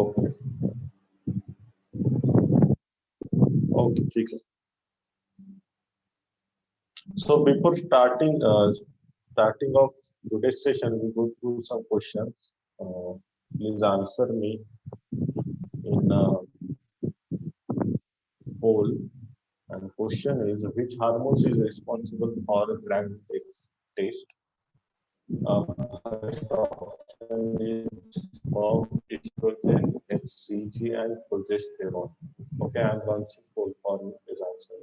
Okay okay ठीक है. So before starting of today's session, we go through some questions. Please answer me in whole. And question is, which hormones is responsible for grand taste? First option is sperm, estrogen, HCG, and progesterone. Okay, I'm launching poll for this answer.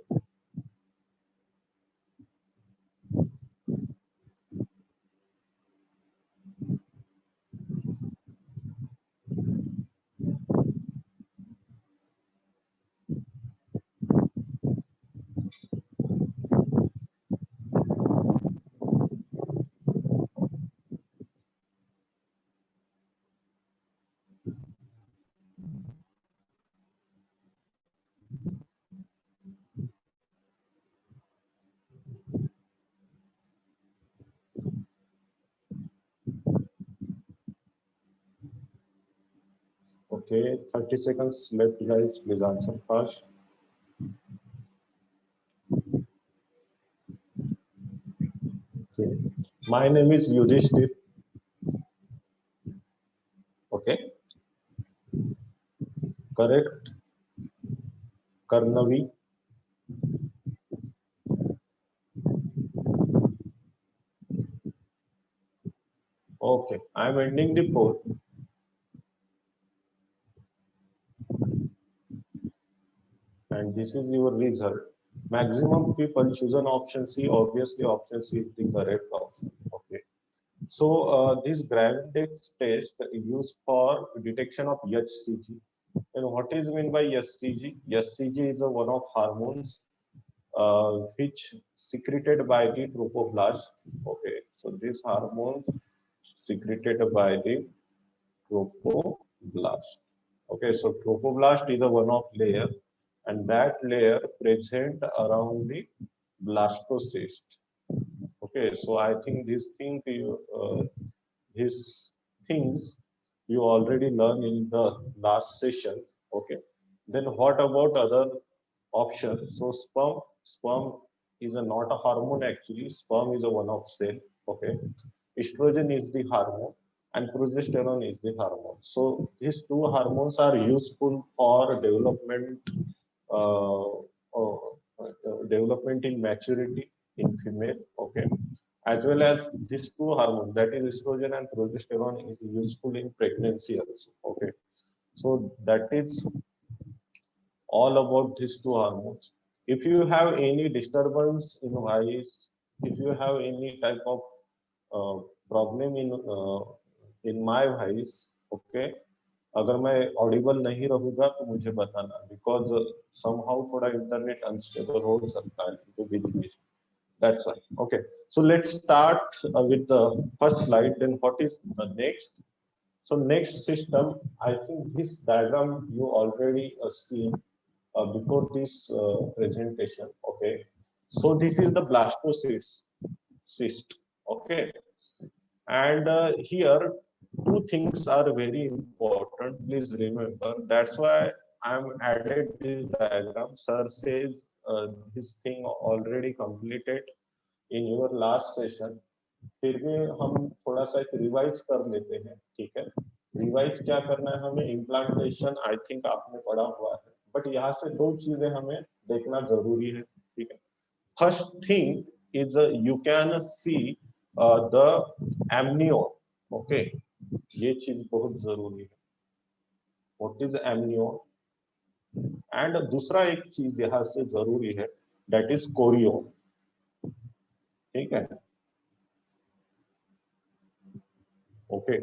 Okay, 30 seconds left, guys. Please answer first. Okay. My name is Yudhishthir. Okay. Correct. Karnavi. Okay. I'm ending the poll. And this is your result. Maximum people choose an option C. Obviously, option C is the correct option. Okay. So this Gravidex test is used for detection of HCG. And what is meant by HCG? HCG is one of hormones which secreted by the trophoblast. Okay, so this hormone secreted by the trophoblast. Okay, so trophoblast is a one of layer, and that layer present around the blastocyst. Okay, so I think these things you already learned in the last session. Okay, then what about other options? So sperm is not a hormone actually. Sperm is a one of cell. Okay, estrogen is the hormone and progesterone is the hormone. So these two hormones are useful for uh, development in maturity in female. Okay, as well as these two hormones, that is estrogen and progesterone, is useful in pregnancy also. Okay, so that is all about these two hormones. If you have any disturbance in voice, if you have any type of problem in my voice, okay, अगर मैं Audible नहीं रहूंगा तो मुझे बताना, because somehow थोड़ा internet unstable हो सकता है तो busy. That's right. Okay. So let's start with the first slide. Then what is the next? So next system, I think this diagram you already seen before this presentation. Okay. So this is the blastocyst. Okay. And here two things are very important. Please remember. That's why I'm added this diagram. Sir says this thing already completed in your last session. फिर भी हम थोड़ा सा एक revise कर लेते हैं. ठीक है, रिवाइज क्या करना है हमें? इम्प्लांटेशन आई थिंक आपने पढ़ा हुआ है, बट यहाँ से दो चीजें हमें देखना जरूरी है. ठीक है, first thing is you can see the amnion. Okay, ये चीज बहुत जरूरी है. What is amnion? एंड दूसरा एक चीज यहाँ से जरूरी है, दैट इज कोरियोन. ठीक है, okay.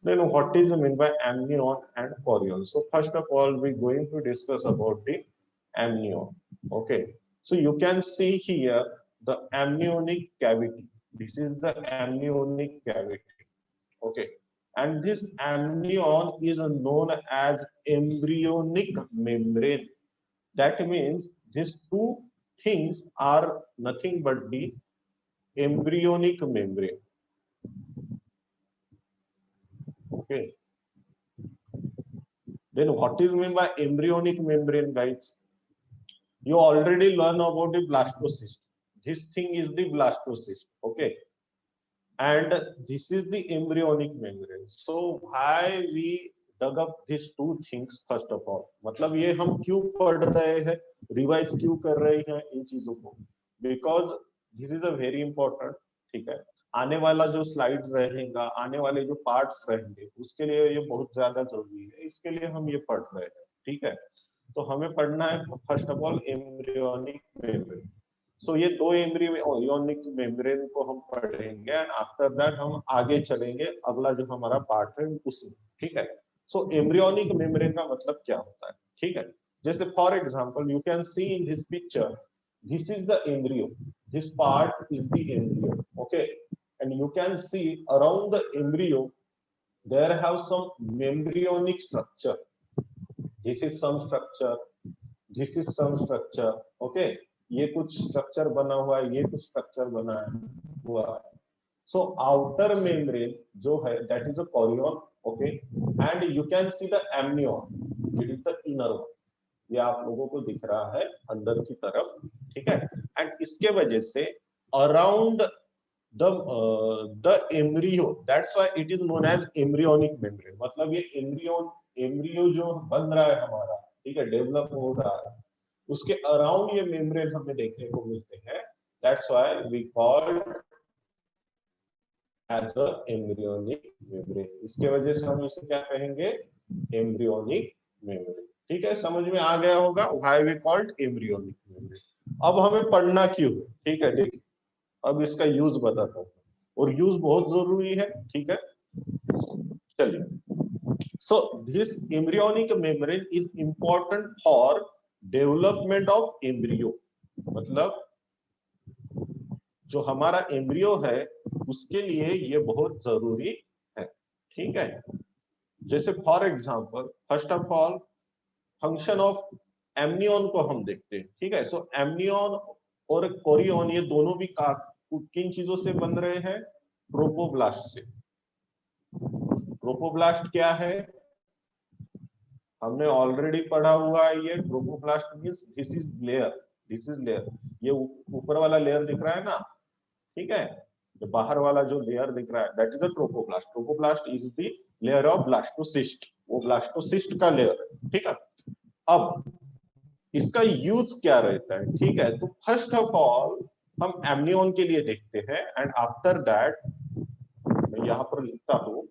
Then what is meant by amnion and chorion? So first of all, we're going to discuss about the amnion. Okay. So you can see here the amniotic cavity. This is the amniotic cavity. Okay. And this amnion is known as embryonic membrane. That means these two things are nothing but the embryonic membrane. Okay. Then what is meant by embryonic membrane, guys? You already learn about the blastocyst. This thing is the blastocyst, okay? And this is the embryonic membrane. So why we dug up these two things first of all? मतलब ये हम क्यों पढ़ रहे हैं, revise क्यों कर रहे हैं इन चीजों को? Because this is a very important, ठीक है? आने वाला जो स्लाइड रहेगा, आने वाले जो पार्ट्स रहेंगे, उसके लिए ये बहुत ज्यादा जरूरी है, इसके लिए हम ये पढ़ रहे हैं, ठीक है? तो हमें पढ़ना है first of all embryonic membrane. So ये दो एम्ब्रियोनिक मेम्ब्रेन को हम पढ़ेंगे एंड आफ्टर दैट हम आगे चलेंगे अगला जो हमारा पार्ट है उसमें, ठीक है? सो एम्ब्रियोनिक मेम्ब्रेन का मतलब क्या होता है, ठीक है? जैसे for example you can see in this picture, this is the embryo, this part is the embryo, okay? And you can C around the embryo there have some embryonic structure. This is some structure, this is some structure, okay? ये कुछ structure बना हुआ है, ये कुछ structure बना हुआ है। सो आउटर मेम्ब्रेन जो है that is a Korean, okay? And you can see the amnion, it is the inner one. ये आप लोगों को दिख रहा है अंदर की तरफ, ठीक है? एंड इसके वजह से around the embryo, that's why it is known as embryonic membrane। मतलब ये एम्ब्रियो जो बन रहा है हमारा, ठीक है, डेवलप हो रहा है, उसके अराउंड ये मेम्ब्रेन हमें देखने को मिलते हैं। that's why we called as a embryonic membrane। इसके वजह से हम इसे क्या कहेंगे, एम्ब्रियोनिक मेम्ब्रेन, ठीक है? समझ में आ गया होगा why we called embryonic membrane। अब हमें पढ़ना क्यों है, ठीक है? देखिए अब इसका यूज बताता हूँ, और यूज बहुत जरूरी है, ठीक है? चलिए, so this embryonic membrane is important for development of embryo. मतलब जो हमारा एम्ब्रियो है उसके लिए ये बहुत जरूरी है, ठीक है? जैसे for example first of all function of amnion को हम देखते हैं, ठीक है? सो एमनियन और कोरियन ये दोनों भी किन चीजों से बन रहे हैं? ट्रोपोब्लास्ट से। ट्रोपोब्लास्ट क्या है? हमने ऑलरेडी पढ़ा हुआ है, ये trophoblast means this is layer, this is layer. ये ऊपर वाला लेयर दिख रहा है ना, ठीक है? जो बाहर वाला जो लेयर दिख रहा है that is a trophoblast. Trophoblast is the layer of blastocyst, वो ब्लास्टोसिस्ट का लेयर है, ठीक है? अब इसका यूज क्या रहता है, ठीक है? तो फर्स्ट ऑफ ऑल हम एमनियन के लिए देखते हैं एंड आफ्टर दैट मैं यहां पर लिखता हूं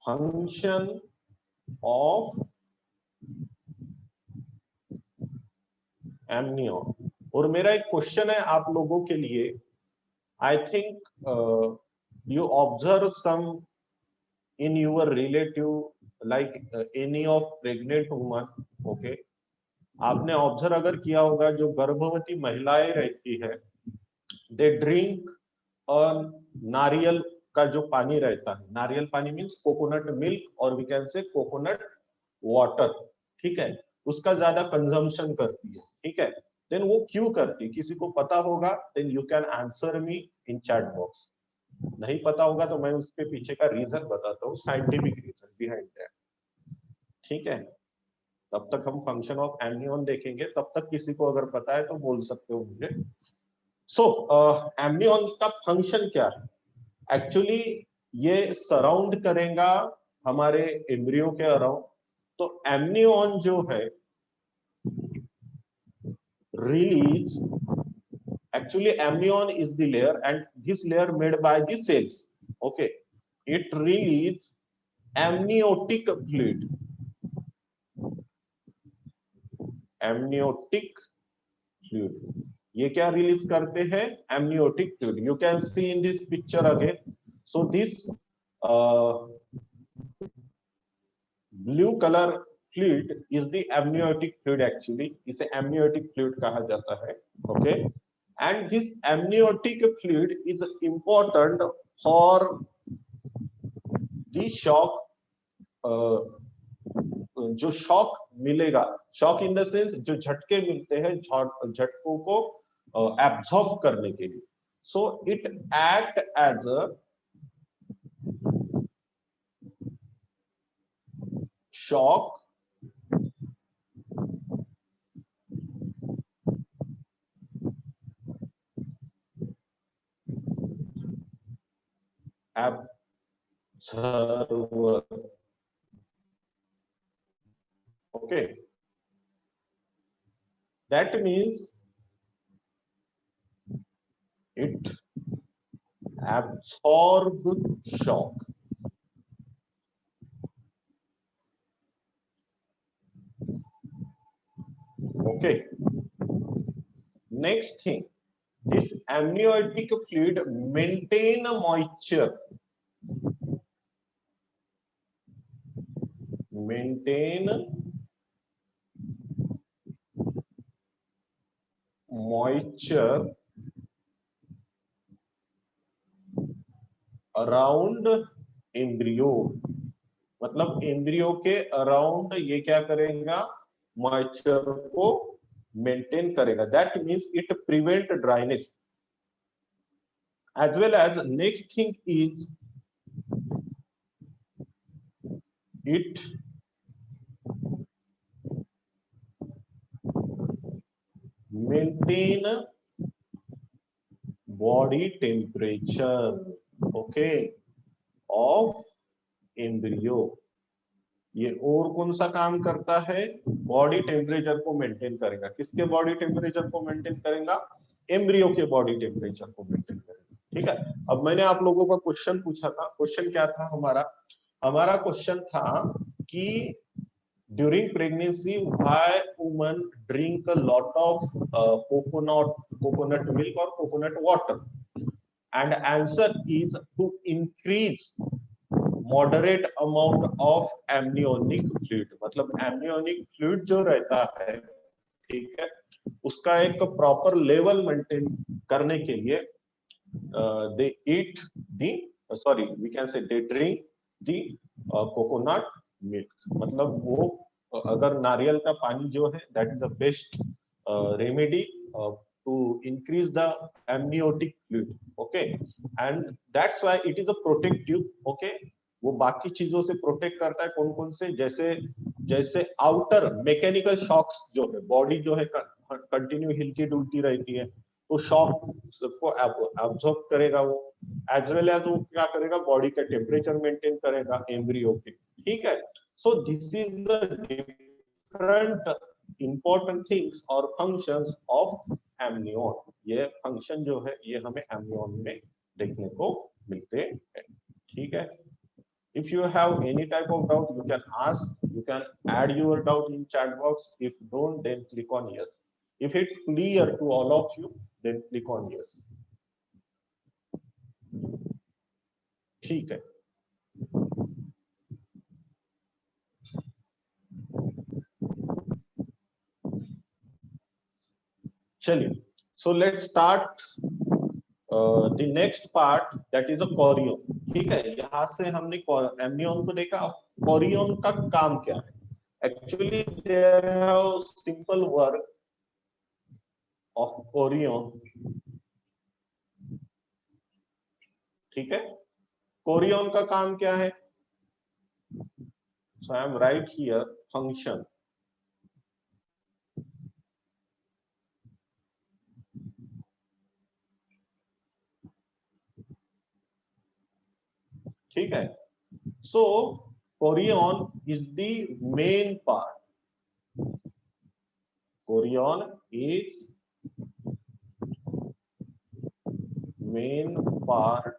फंक्शन ऑफ एमनियन। और मेरा एक क्वेश्चन है आप लोगों के लिए, I think you observe some in your relative like any of pregnant woman, okay? आपने ऑब्जर्व अगर किया होगा जो गर्भवती महिलाएं रहती है दे ड्रिंक और नारियल का जो पानी रहता है, नारियल पानी मींस कोकोनट मिल्क और we can say coconut water, ठीक है? उसका ज्यादा कंजम्पशन करती है, ठीक है? देन वो क्यों करती है, किसी को पता होगा? Then you can answer me in chat box. नहीं पता होगा तो मैं उसके पीछे का रीजन बताता हूँ, साइंटिफिक रीजन बिहाइंड दैट, ठीक है? तब तक हम फंक्शन ऑफ एमनियन देखेंगे, तब तक किसी को अगर पता है तो बोल सकते हो मुझे। सो एमनियन का फंक्शन क्या है? एक्चुअली ये सराउंड करेगा हमारे एम्ब्रियो के अराउंड। तो एमनियन जो है release, actually amnion is the layer and this layer made by the cells, okay? It releases amniotic fluid, amniotic fluid। ये क्या रिलीज करते हैं? amniotic fluid। you can see in this picture again, so this blue color fluid is the amniotic fluid, actually इसे amniotic fluid कहा जाता है, okay? And this amniotic fluid is important for the shock, जो shock मिलेगा, shock in the sense जो झटके मिलते हैं, झटकों को एब्सॉर्ब करने के लिए। So it act as a shock observer. Okay, that means it absorbs shock. Okay, next thing, this amniotic fluid maintain a moisture, maintain moisture around embryo, मतलब एम्ब्रियो के अराउंड ये क्या करेगा, मॉइस्चर को मेंटेन करेगा. That means it prevent dryness. As well as next thing is it maintain body temperature, okay, of embryo. ये और कौन सा काम करता है, बॉडी टेम्परेचर को मेंटेन करेगा. किसके बॉडी टेम्परेचर को मेंटेन करेगा, एम्ब्रियो के बॉडी टेम्परेचर को मेंटेन करेगा. ठीक है. अब मैंने आप लोगों का क्वेश्चन पूछा था, क्वेश्चन क्या था हमारा क्वेश्चन था कि during pregnancy why woman drink a lot of coconut milk और coconut water, and answer is to increase moderate amount of amniotic fluid. मतलब amniotic fluid जो रहता है, ठीक है, उसका एक प्रॉपर लेवल मेंटेन करने के लिए they eat the we can say they drink the coconut milk. मतलब वो अगर नारियल का पानी जो है, that is the best remedy to increase the amniotic fluid. Okay, and that's why it is a protective. Okay, वो बाकी चीजों से प्रोटेक्ट करता है. कौन कौन से, जैसे आउटर मैकेनिकल शॉक्स जो है, बॉडी जो है कंटिन्यू हिलती डुलती रहती है, तो शॉक को एब्जॉर्ब करेगा वो. एज वेल एज वो क्या करेगा, बॉडी का टेम्परेचर मेंटेन करेगा एम्ब्रियो के. ठीक है. So this is the different important things or functions of amnion. ये फंक्शन जो है ये हमें amnion में देखने को मिलते हैं. ठीक है. If you have any type of doubt, you can ask, you can add your doubt in chat box. If don't, then click on yes. If it's clear to all of you, then click on yes. ठीक है. चलिए, so let's start the next part, that is a chorion. ठीक है. यहाँ से हमने amnion को देखा. chorion का काम क्या है? Actually there have simple work of chorion. ठीक है. chorion का काम क्या है? So I am right here function. ठीक है. So chorion is the main part. Chorion is main part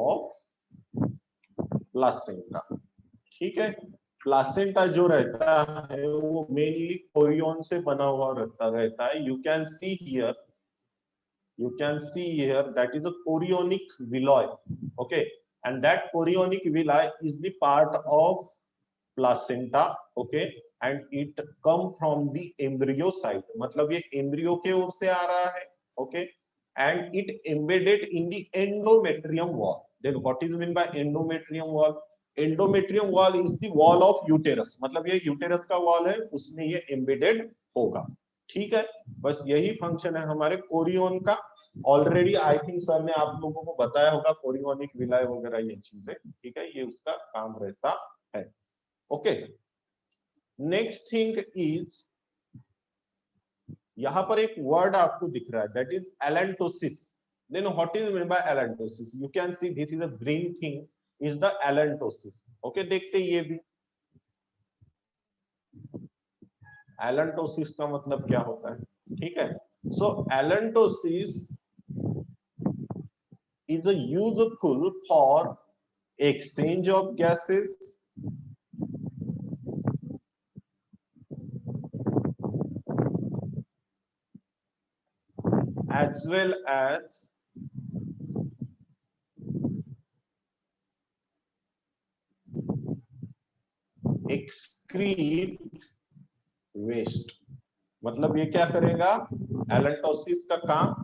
of placenta. ठीक है. प्लासेंटा जो रहता है वो मेनली कोरियन से बना हुआ रहता है. You can see here that is a chorionic villi. Okay, and that chorionic villi is the part of placenta. Okay, and it come from the embryo side. मतलब ये embryo के ओर से आ रहा है. Okay, and it embedded in the endometrium wall. Then what is meant by endometrium wall? Endometrium wall is the wall of uterus. मतलब ये uterus का wall है, उसमें ये embedded होगा. ठीक है. बस यही फंक्शन है हमारे कोरियन का. ऑलरेडी आई थिंक सर ने आप लोगों को बताया होगा कोरियोनिक विलाय वगैरह ये चीजें. ठीक है. ये उसका काम रहता है. ओके, नेक्स्ट थिंग इज, यहां पर एक वर्ड आपको दिख रहा है, that is allantois. Then what is mean by allantois? You can see this is a green thing, is the allantois. Okay, देखते ये भी. एलेंटोसिस का मतलब क्या होता है? ठीक है, सो एलेंटोसिस is useful for exchange of gases, as well as excrete waste. मतलब ये क्या करेगा? एलेंटोसिस का काम,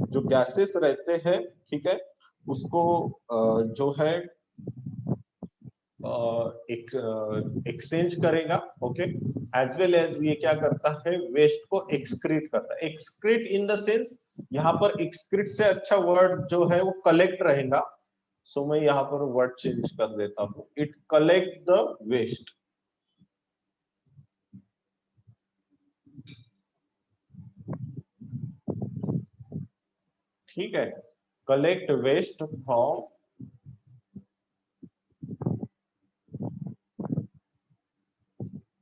जो गैसेस रहते हैं, ठीक है, उसको जो है एक्सचेंज करेगा. ओके, एज वेल एज ये क्या करता है? वेस्ट को एक्सक्रीट करता है. एक्सक्रीट इन द सेंस, यहाँ पर एक्सक्रीट से अच्छा वर्ड जो है वो कलेक्ट रहेगा. सो मैं यहाँ पर वर्ड चेंज कर देता हूँ, इट कलेक्ट द वेस्ट. ठीक है, कलेक्ट वेस्ट फ्रॉम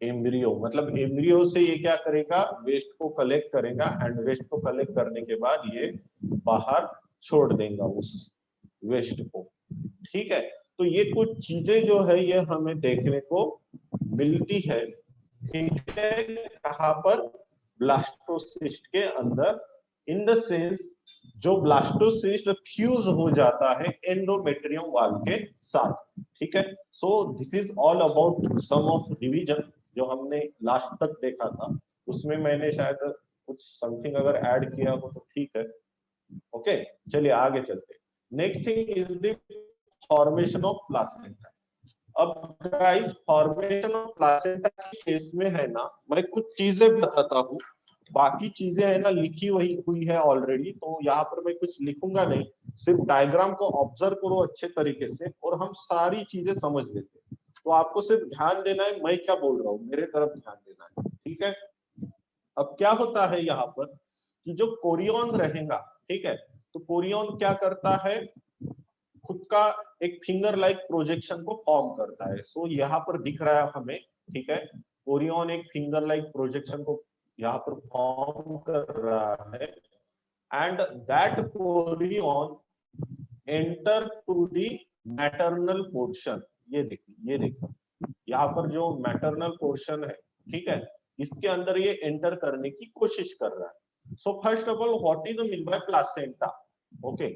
एम्ब्रियो. मतलब एम्ब्रियो से ये क्या करेगा? वेस्ट को कलेक्ट करेगा, एंड वेस्ट को कलेक्ट करने के बाद ये बाहर छोड़ देगा उस वेस्ट को. ठीक है, तो ये कुछ चीजें जो है ये हमें देखने को मिलती है. ठीक है, कहां पर? ब्लास्टोसिस्ट के अंदर, इन द सेंस जो ब्लास्टोसिस्ट फ्यूज हो जाता है एंडोमेट्रियम वाल के साथ. ठीक है, so this is all about some of revision जो हमने लास्ट तक देखा था. उसमें मैंने शायद कुछ समथिंग अगर ऐड किया हो तो ठीक है. ओके, चलिए आगे चलते. Next thing is the formation of placenta. अब गाइस, फॉर्मेशन ऑफ प्लासेंटा के केस में है ना, मैं कुछ चीजें बताता हूँ. बाकी चीजें है ना लिखी वही हुई है ऑलरेडी, तो यहाँ पर मैं कुछ लिखूंगा नहीं. सिर्फ डायग्राम को ऑब्जर्व करो अच्छे तरीके से और हम सारी चीजें समझ लेते हैं. तो आपको सिर्फ ध्यान देना है मैं क्या बोल रहा हूँ, मेरे तरफ ध्यान देना है. ठीक है, अब क्या होता है यहाँ पर कि जो कोरियन रहेगा, ठीक है, तो कोरियन क्या करता है? खुद का एक फिंगर लाइक प्रोजेक्शन को फॉर्म करता है. सो यहाँ पर दिख रहा है हमें. ठीक है, कोरियन एक फिंगर लाइक प्रोजेक्शन को यहाँ पर फॉर्म कर रहा है, and that chorion enter to the maternal portion. ये देखिए, ये देखिए यहाँ पर जो मैटरनल पोर्शन है, ठीक है, इसके अंदर ये एंटर करने की कोशिश कर रहा है. So first of all, what is mean bye placenta? Okay,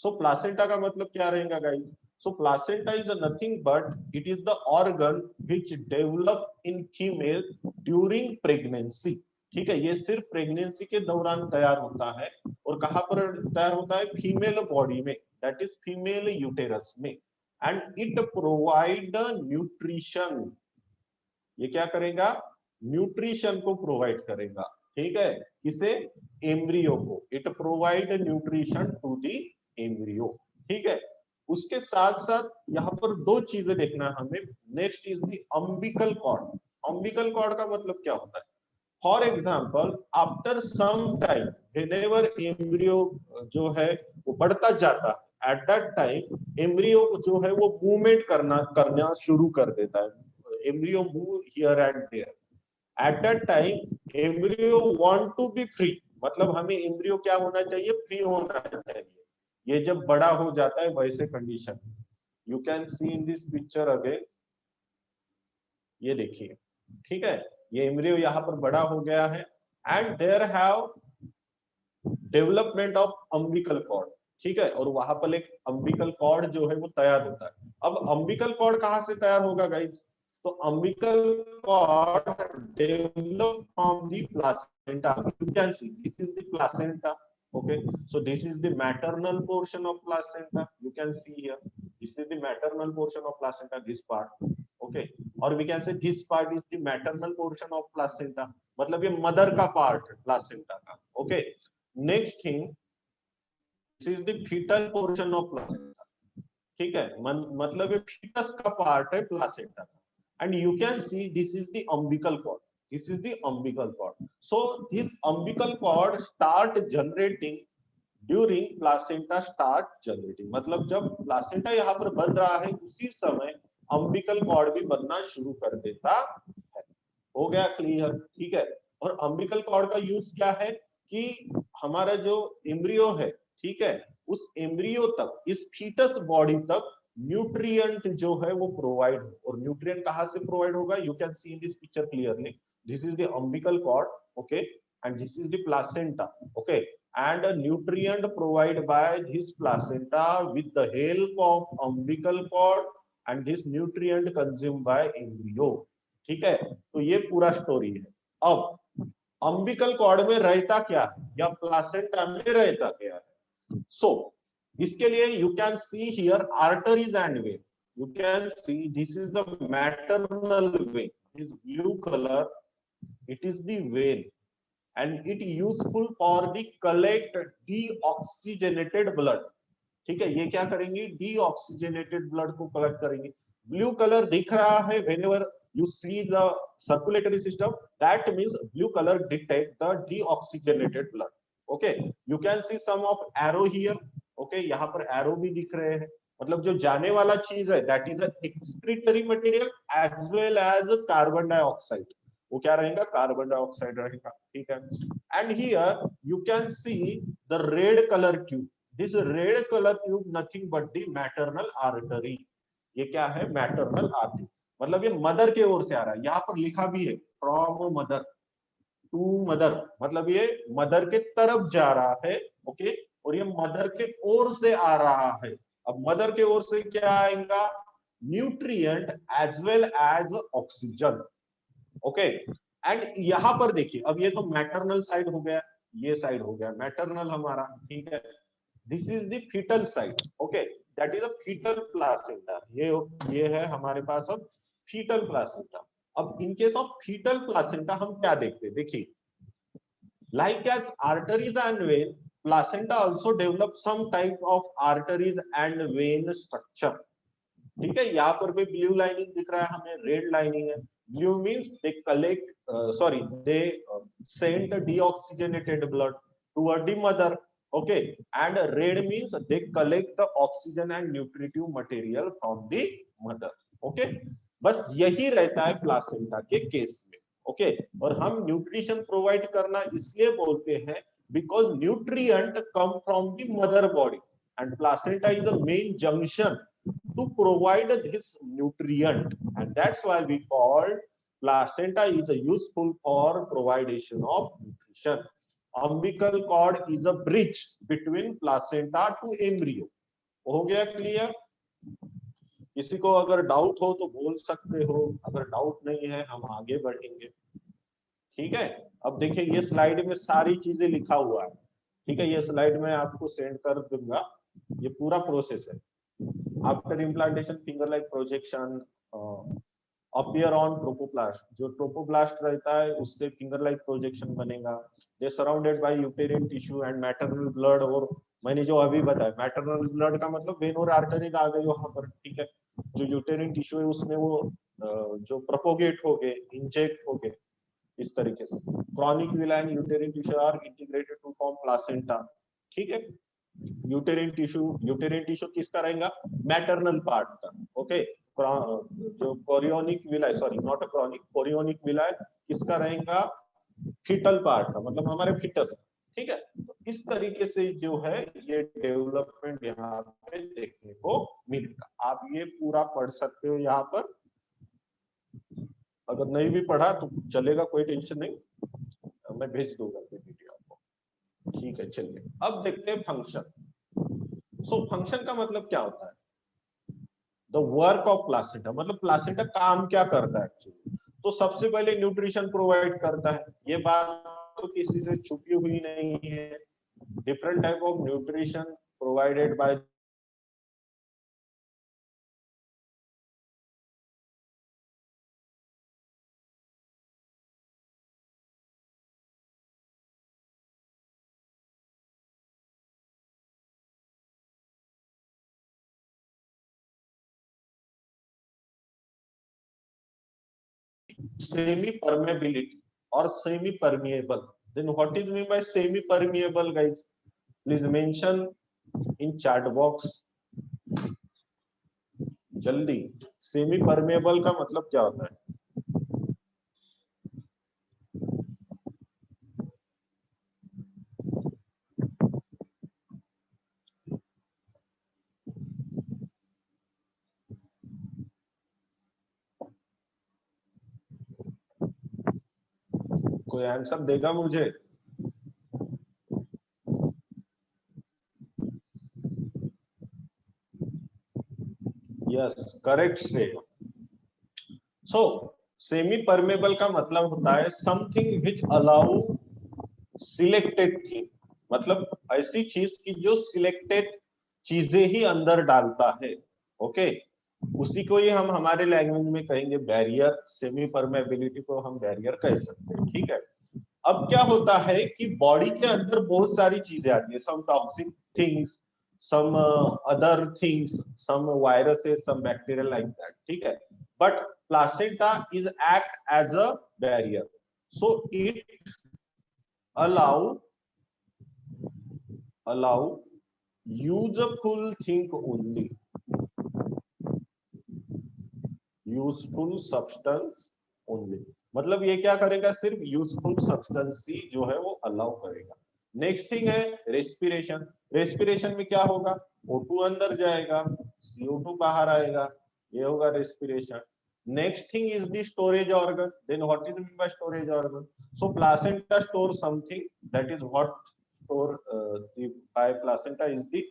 so placenta का मतलब क्या रहेगा guys? So placenta is nothing but it is the organ which develop in female during pregnancy. ठीक है, ये सिर्फ प्रेगनेंसी के दौरान तैयार होता है. और कहां पर तैयार होता है? फीमेल बॉडी में, दैट इज फीमेल यूटेरस में. And it provide nutrition. ये क्या करेगा? न्यूट्रिशन को प्रोवाइड करेगा. ठीक है, किसे? एम्ब्रियो को. It provide nutrition to the embryo. ठीक है, उसके साथ साथ यहाँ पर दो चीजें देखना हमें. Next is the umbilical cord. Umbilical cord का मतलब क्या होता है? For example, after some time whenever embryo जो है वो बढ़ता जाता है, एट दैट टाइम एम्ब्रियो जो है वो मूवमेंट करना शुरू कर देता है. Embryo move here and there. At that time embryo want to be free. मतलब हमें एम्ब्रियो क्या होना चाहिए? फ्री होना चाहिए. ये जब बड़ा हो जाता है वैसे condition, you can see in this picture again. ये देखिए, ठीक है, ये एम्ब्रियो यहाँ पर बड़ा हो गया है, and there have development of umbilical cord. ठीक है, और वहां पर एक अम्बिकल कॉर्ड जो है वो तैयार होता है. अब अम्बिकल कॉर्ड कहां से तैयार होगा गाइस? तो umbilical cord develop from the placenta. You can see this is the placenta. Okay, so this is the maternal portion of placenta. You can see here, this is the maternal portion of placenta, this part. Okay, or we can say this part is the maternal portion of placenta. मतलब ये mother का part है placenta का. Okay, next thing, this is the fetal portion of placenta. ठीक है, मतलब ये foetus का पार्ट है प्लासेंटा का. and you can see this is the umbilical cord. This is the umbilical cord. So this umbilical cord start generating during placenta start generating. मतलब जब placenta यहाँ पर बन रहा है उसी समय umbilical cord भी बनना शुरू कर देता है. हो गया क्लियर? ठीक है. और umbilical cord का यूज क्या है कि हमारा जो एम्ब्रियो है, ठीक है, उस एम्ब्रियो तक, इस फीटस बॉडी तक न्यूट्रिएंट जो है वो प्रोवाइड हो. और न्यूट्रिएंट कहां से प्रोवाइड होगा? You can see in this picture clearly. This is the umbilical cord, okay, and this is the placenta, okay, and a nutrient provided by this placenta with the help of umbilical cord and this nutrient consumed by embryo. ठीक है, तो ये पूरा story है. अब umbilical cord में रहता क्या है या प्लासेंटा में रहता क्या है? सो इसके लिए you can see here arteries and vein. You can see this is the maternal vein. This blue color, it is the vein, and it useful for the collect deoxygenated blood. ठीक है, ये क्या करेंगी? deoxygenated blood को collect करेंगी. Blue colour दिख रहा है whenever you see the circulatory system, that means blue color detect the deoxygenated blood. Okay, you can see some of arrow here. Okay, यहाँ पर arrow भी दिख रहे हैं. मतलब जो जाने वाला चीज है that is a excretory material as well as carbon dioxide. वो क्या रहेगा? कार्बन डाइऑक्साइड रहेगा. ठीक है. And here you can see the red colour tube. This red colour tube nothing but the maternal artery. ये क्या है? Maternal artery. मतलब ये मदर के ओर से आ रहा है. यहाँ पर लिखा भी है फ्रॉम मदर टू मदर, मतलब ये मदर के तरफ जा रहा है. ओके, और ये मदर के ओर से आ रहा है. अब मदर के ओर से क्या आएगा? Nutrient as well as oxygen. Okay, and यहां पर देखिए, अब ये तो मैटरनल साइड हो गया, ये साइड हो गया मैटरनल हमारा. ठीक है, this is the foetal side. Okay, that is a foetal placenta. ये है हमारे पास अब फीटल प्लासेंटा. अब in case of foetal placenta हम क्या देखते हैं? देखिए, like as arteries and vein, placenta also develop some type of arteries and vein structure. ठीक है, यहाँ पर भी ब्लू लाइनिंग दिख रहा है हमें, रेड लाइनिंग है. Blue means they collect, sorry, they send deoxygenated blood toward the mother. Okay, and red means they collect the oxygen and nutritive material from the mother. Okay, बस यही रहता है placenta के केस में. Okay, और हम nutrition provide करना इसलिए बोलते हैं because nutrient come from the mother body and placenta is a main junction to provide this nutrient, and that's why we call placenta is a useful for providation of nutrition. Umbilical cord is a bridge between placenta to embryo. हो गया clear? किसी को अगर doubt हो तो बोल सकते हो, अगर डाउट नहीं है हम आगे बढ़ेंगे. ठीक है, अब देखिए ये स्लाइड में सारी चीजें लिखा हुआ है. ठीक है, ये स्लाइड मैं आपको सेंड कर दूंगा. ये पूरा प्रोसेस है. After implantation finger like projection appear on ट्रोपोप्लास्ट. जो ट्रोपोप्लास्ट रहता है उससे फिंगर लाइक प्रोजेक्शन बनेगा. दे surrounded by यूटेरिन tissue and maternal blood. और मैंने जो अभी बताया मैटरनल ब्लड का मतलब वेन और आर्टरीज आ गई वहां पर. ठीक है, जो यूटेरिन टिश्यू है उसमें वो जो प्रोपोगेट हो गए, इंजेक्ट हो गए इस तरीके से. Chronic villa and uterine tissue are integrated to form placenta. ठीक है, यूटेरिन टिश्यू किसका रहेगा? मैटरनल पार्ट का. ओके, जो chorionic villa, sorry not a chronic, chorionic villa किसका रहेगा? फीटल पार्ट का, मतलब हमारे फीटस. ठीक है, तो इस तरीके से जो है ये डेवलपमेंट यहाँ पे देखने को मिलेगा. आप ये पूरा पढ़ सकते हो यहाँ पर. अगर नहीं भी पढ़ा तो चलेगा, कोई टेंशन नहीं, मैं भेज दूंगा वीडियो आपको. ठीक है, चलिए अब देखते हैं फंक्शन. सो फंक्शन का मतलब क्या होता है? द वर्क ऑफ प्लासेंटा, मतलब प्लासेंटा काम क्या करता है एक्चुअली. तो सबसे पहले न्यूट्रिशन प्रोवाइड करता है. ये बात तो किसी से छुपी हुई नहीं है. Different type of nutrition provided by semi permeability or semi permeable. Then what is mean by semi permeable, guys? Please mention in chat box जल्दी. सेमी परमेबल का मतलब क्या होता है? कोई आंसर देगा मुझे? यस, करेक्ट से. सो सेमी परमेबल का मतलब होता है something which allow selected thing, मतलब ऐसी चीज की जो सिलेक्टेड चीजें ही अंदर डालता है. ओके, उसी को ही हम हमारे लैंग्वेज में कहेंगे बैरियर. सेमी परमेबिलिटी को हम बैरियर कह सकते हैं. ठीक है. अब क्या होता है कि बॉडी के अंदर बहुत सारी चीजें आती है, some toxic things, some other things, some viruses, some bacteria like that. ठीक है. But placenta is act as a barrier, so it allow useful thing only, useful substance only. मतलब ये क्या करेगा? सिर्फ यूजफुल सब्सटेंस ही जो है वो अलाउ करेगा. नेक्स्ट थिंग है रेस्पिरेशन. रेस्पिरेशन में क्या होगा? O2 अंदर जाएगा, CO2 बाहर आएगा, ये होगा respiration. Next thing is the storage organ. Then what is mean by storage organ? So placenta store something, that is what store by placenta is the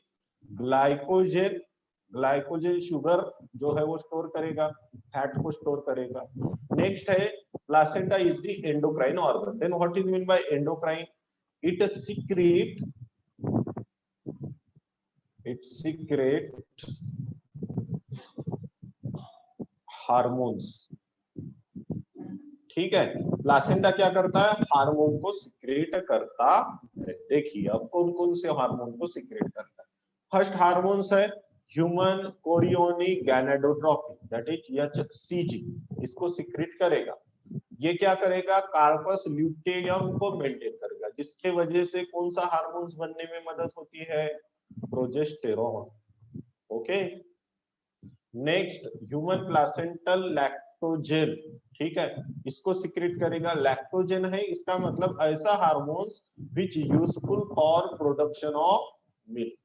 glycogen. Glycogen sugar जो है वो store करेगा, fat को store करेगा. Next है placenta is the endocrine organ. Then what is mean by endocrine? It secrete hormones. ठीक है. Placenta क्या करता है? हार्मोन को सिक्रेट करता है. देखिए अब कौन कौन से हार्मोन को सिक्रेट करता है. फर्स्ट हार्मोन्स है human chorionic gonadotropin, that is HCG. इसको सिक्रेट करेगा. ये क्या करेगा? कार्पस ल्यूटेयम को मेंटेन करेगा, जिसके वजह से कौन सा हार्मोन्स बनने में मदद होती है? Progesterone. Okay. Next human placental lactogen. ठीक है, इसको सिक्रेट करेगा. लैक्टोजेन है इसका मतलब ऐसा hormones which useful for production of milk.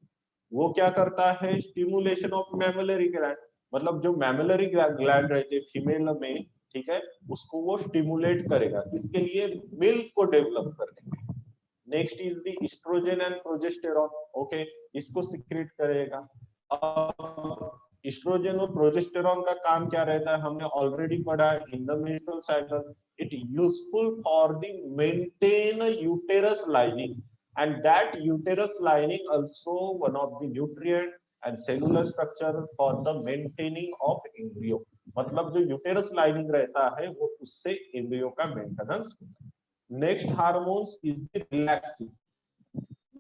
वो क्या करता है? Stimulation of mammary gland. मतलब जो मैमलरी ग्लैंड रहते हैं फीमेल में, ठीक है, उसको वो स्टिमुलेट करेगा. इसके लिए मिल्क को डेवलप करने के लिए. Next is the estrogen and progesterone. Okay, इसको सिक्रेट करेगा. एस्ट्रोजन और प्रोजेस्टेरॉन का काम क्या रहता है? हमने ऑलरेडी पढ़ा है in the menstrual cycle. It useful for the maintain uterus lining, and that uterus lining also one of the nutrient and cellular structure for the maintaining of embryo. मतलब जो यूटेरस लाइनिंग रहता है वो उससे embryo का maintenance. Next hormones is the relaxing.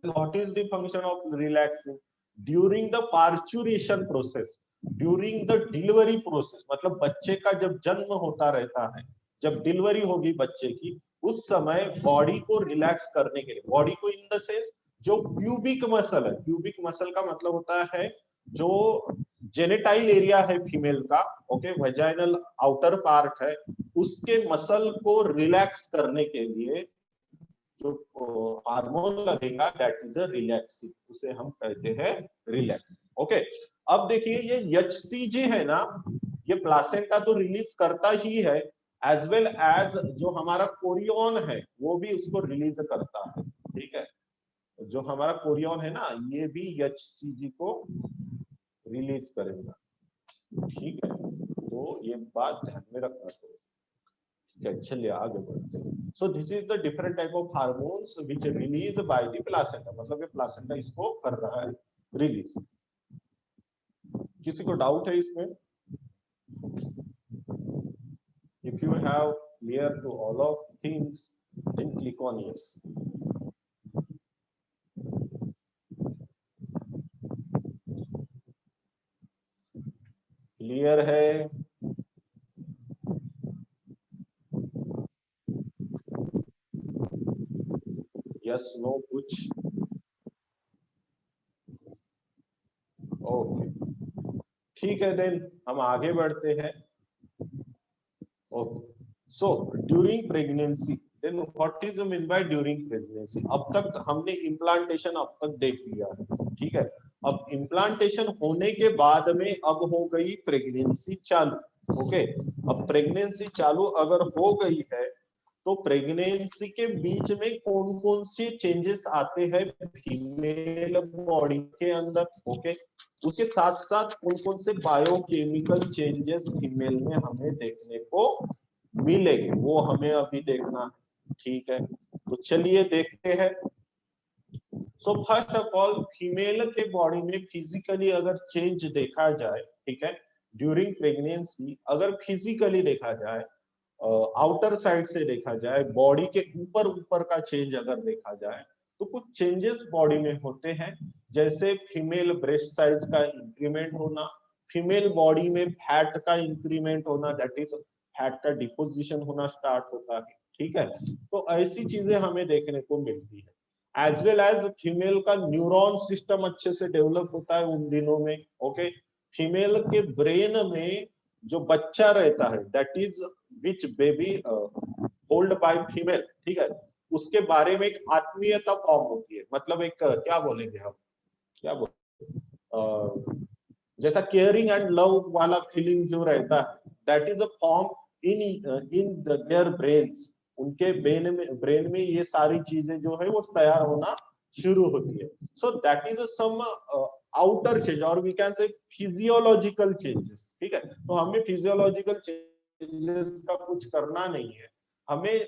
What is the function of relaxing? During the parturition process, during the delivery process, मतलब बच्चे का जब जन्म होता रहता है, जब डिलीवरी होगी बच्चे की, उस समय बॉडी को रिलैक्स करने के लिए, बॉडी को इन द सेंस जो प्यूबिक मसल है, प्यूबिक मसल का मतलब होता है जो जेनेटाइल एरिया है फीमेल का, ओके, वेजाइनल आउटर पार्ट है, उसके मसल को रिलैक्स करने के लिए जो हार्मोन लगेगा दैट इज अ रिलैक्सिंग, उसे हम कहते हैं रिलैक्स. ओके. अब देखिए ये HCG है ना, ये प्लासेंटा तो रिलीज करता ही है, एज वेल एज जो हमारा कोरियन है वो भी उसको रिलीज करता है. ठीक है, जो हमारा कोरियन है ना ये भी HCG को रिलीज करेगा. ठीक है, तो ये बात ध्यान में रखना चाहिए. चलिए आगे बढ़ते हैं. सो this is the different type of hormones which release by the placenta. मतलब ये प्लासेंटा इसको कर रहा है रिलीज. किसी को डाउट है इसमें? If you have clear to all of things, then click on yes. Clear है? नो कुछ, ओके ठीक है, देन हम आगे बढ़ते हैं। Okay, so during pregnancy, then what is mean by during pregnancy? अब तक हमने इम्प्लांटेशन अब तक देख लिया है, ठीक है। अब इम्प्लांटेशन होने के बाद में अब हो गई प्रेगनेंसी चालू, ओके। अब प्रेगनेंसी चालू अगर हो गई है तो प्रेगनेंसी के बीच में कौन कौन से चेंजेस आते हैं फीमेल बॉडी के अंदर, ओके। उसके साथ साथ कौन कौन से बायोकेमिकल चेंजेस फीमेल में हमें देखने को मिलेंगे, वो हमें अभी देखना है, ठीक है। तो चलिए देखते हैं। सो फर्स्ट ऑफ ऑल, फीमेल के बॉडी में फिजिकली अगर चेंज देखा जाए, ठीक है, ड्यूरिंग प्रेगनेंसी अगर फिजिकली देखा जाए, आउटर साइड से देखा जाए, बॉडी के ऊपर ऊपर का चेंज अगर देखा जाए, तो कुछ चेंजेस बॉडी में होते हैं। जैसे फीमेल ब्रेस्ट साइज का इंक्रीमेंट होना, फीमेल बॉडी में फैट का इंक्रीमेंट होना, दैट इज फैट का डिपोजिशन होना स्टार्ट होता है, ठीक है। तो ऐसी चीजें हमें देखने को मिलती है। एज वेल एज फीमेल का न्यूरॉन सिस्टम अच्छे से डेवलप होता है उन दिनों में, ओके। फीमेल के ब्रेन में जो बच्चा रहता है, that is which baby hold by female, ठीक है, उसके बारे में एक आत्मीयता फॉर्म होती है। मतलब एक क्या बोलेंगे हम, क्या बोलेंगे, जैसा केयरिंग एंड लव वाला फीलिंग जो रहता है, that is a form in in their brains. उनके ब्रेन में ये सारी चीजें जो है वो तैयार होना शुरू होती है। So that is some outer change, और we can say physiological changes, ठीक है। तो हमें फिजियोलॉजिकल चेंजेस का कुछ करना नहीं है, हमें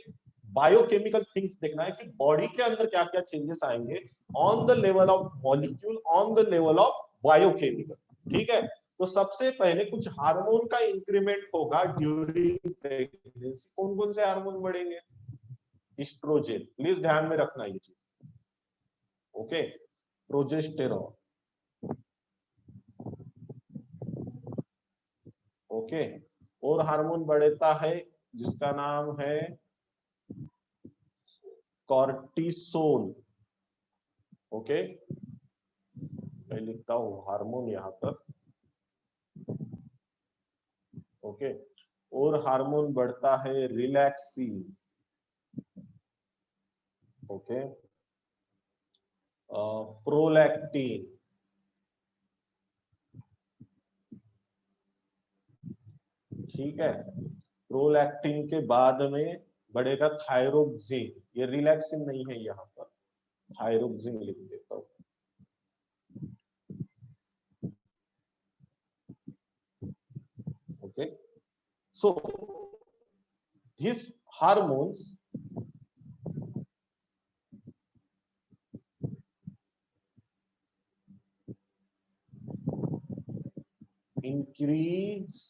बायोकेमिकल थिंग्स देखना है कि बॉडी के अंदर क्या क्या चेंजेस आएंगे on the level of molecule, on the level of biochemical, ठीक है। तो सबसे पहले कुछ हार्मोन का इंक्रीमेंट होगा ड्यूरिंग प्रेगनेंसी। कौन कौन से हार्मोन बढ़ेंगे? एस्ट्रोजन, प्लीज ध्यान में रखना ये चीज, ओके। Progesterone, okay. और हार्मोन बढ़ता है जिसका नाम है कॉर्टिसोल, ओके। मैं लिखता हूं हार्मोन यहां पर, ओके। और हार्मोन बढ़ता है रिलैक्सिन, ओके। प्रोलैक्टिन, ठीक है। प्रोलैक्टिन के बाद में बढ़ेगा थायरोक्सिन, ये रिलैक्सिन नहीं है यहाँ पर, थायरोक्सिन लिख देता हूँ, okay. So this hormones increase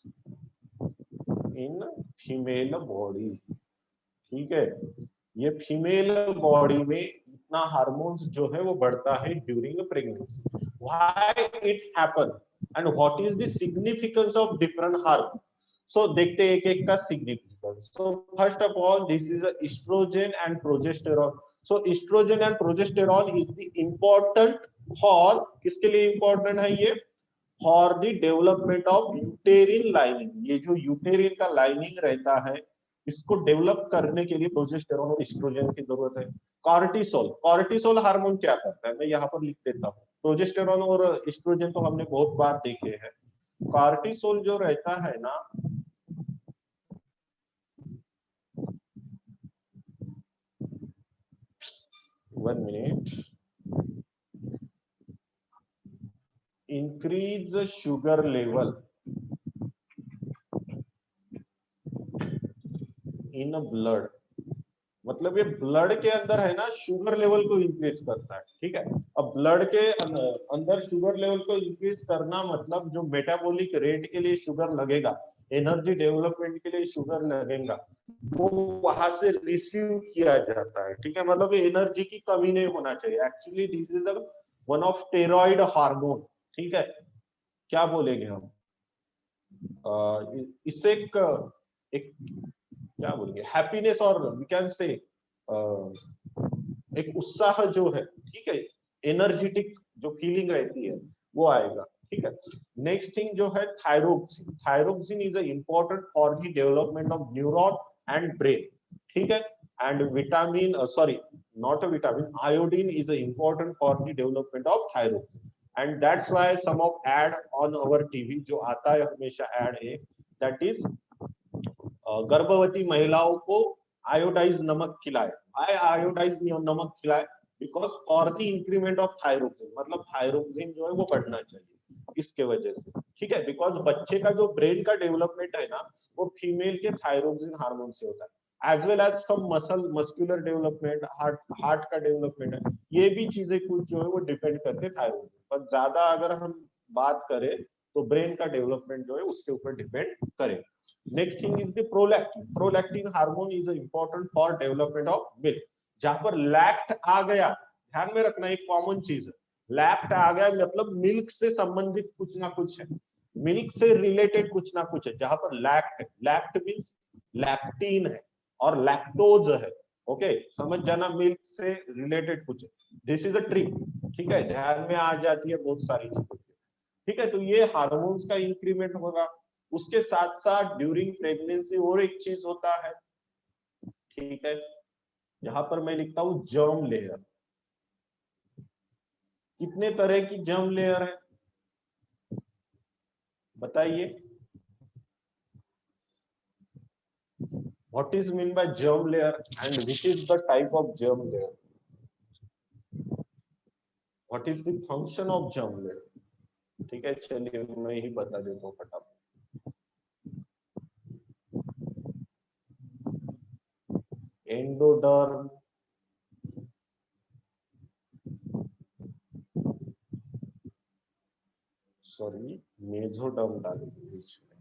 in female body, ठीक है। ये फीमेल बॉडी में इतना हार्मोन्स जो है वो बढ़ता है during pregnancy. Why it happen and what is the significance of different hormone? So देखते हैं एक एक का significance. So first of all, this is oestrogen and progesterone. So oestrogen and progesterone is the important for, किसके लिए important है ये? For the development of uterine lining. ये जो यूटेरिन का लाइनिंग रहता है, इसको डेवलप करने के लिए प्रोजेस्टेरॉन और एस्ट्रोजन की जरूरत है। कॉर्टिसोल, कॉर्टिसोल हार्मोन क्या करता है, मैं यहाँ पर लिख देता हूँ। प्रोजेस्टेरॉन और एस्ट्रोजन तो हमने बहुत बार देखे हैं। कॉर्टिसोल जो रहता है ना, one minute, increase sugar level in blood. मतलब ये ब्लड के अंदर है ना, शुगर लेवल को इंक्रीज करता है, ठीक है। अब ब्लड के अंदर शुगर लेवल को इंक्रीज करना मतलब जो मेटाबॉलिक रेट के लिए शुगर लगेगा, एनर्जी डेवलपमेंट के लिए शुगर लगेगा, वो वहां से रिसीव किया जाता है, ठीक है। मतलब एनर्जी की कमी नहीं होना चाहिए। Actually this is one of steroid hormone, ठीक है। क्या बोलेंगे हम, इससे एक क्या बोलेंगे, हैप्पीनेस, और वी कैन से एक उत्साह जो है, ठीक है, एनर्जेटिक जो फीलिंग रहती है वो आएगा, ठीक है। नेक्स्ट थिंग जो है thyroxine, thyroxine is important for the development of neuron and brain, ठीक है। And vitamin sorry not a vitamin, iodine is important for the development of thyroxine, and that's why some of ad on our TV जो आता है हमेशा add है, that is गर्भवती महिलाओं को आयोडाइज नमक खिलाए, आयोडाइज नमक खिलाए, because for the increment of thyroxine, मतलब थायरोक्सिन जो है वो बढ़ना चाहिए इसके वजह से, ठीक है। बिकॉज बच्चे का जो ब्रेन का डेवलपमेंट है ना, वो फीमेल के थायरोक्सिन हार्मोन से होता है, एज वेल एज सम मस्कुलर डेवलपमेंट, हार्ट का डेवलपमेंट है, ये भी चीजें कुछ जो है वो डिपेंड करते हैं थायरोक्सिन पर। ज्यादा अगर हम बात करें तो ब्रेन का डेवलपमेंट जो है उसके ऊपर डिपेंड करेगा। Next thing is the prolactin, prolactin hormone is important for development of milk. जहां पर लैक्ट आ गया, ध्यान में रखना एक कॉमन चीज है, लैक्ट आ गया मतलब मिल्क से संबंधित कुछ ना कुछ है, मिल्क से रिलेटेड कुछ ना कुछ है। जहां पर लैक्ट है, लैक्ट मीन्स लैक्टीन है और लैक्टोज है, ओके, समझ जाना, मिल्क से रिलेटेड कुछ है, दिस इज अ ट्रिक, ठीक है, ध्यान में आ जाती है बहुत सारी चीजें, ठीक है। तो ये हार्मोन्स का इंक्रीमेंट होगा। उसके साथ साथ ड्यूरिंग प्रेगनेंसी और एक चीज होता है, ठीक है, जहां पर मैं लिखता हूं जर्म लेयर। कितने तरह की जर्म लेयर है बताइए, what is mean bye germ layer and which is the type of germ layer, what is the function of germ layer, ठीक है, चलिए मैं ही बता देता हूँ फटाफट। एंडोडर्म, सॉरी मेसोडर्म डालेंगे बीच में,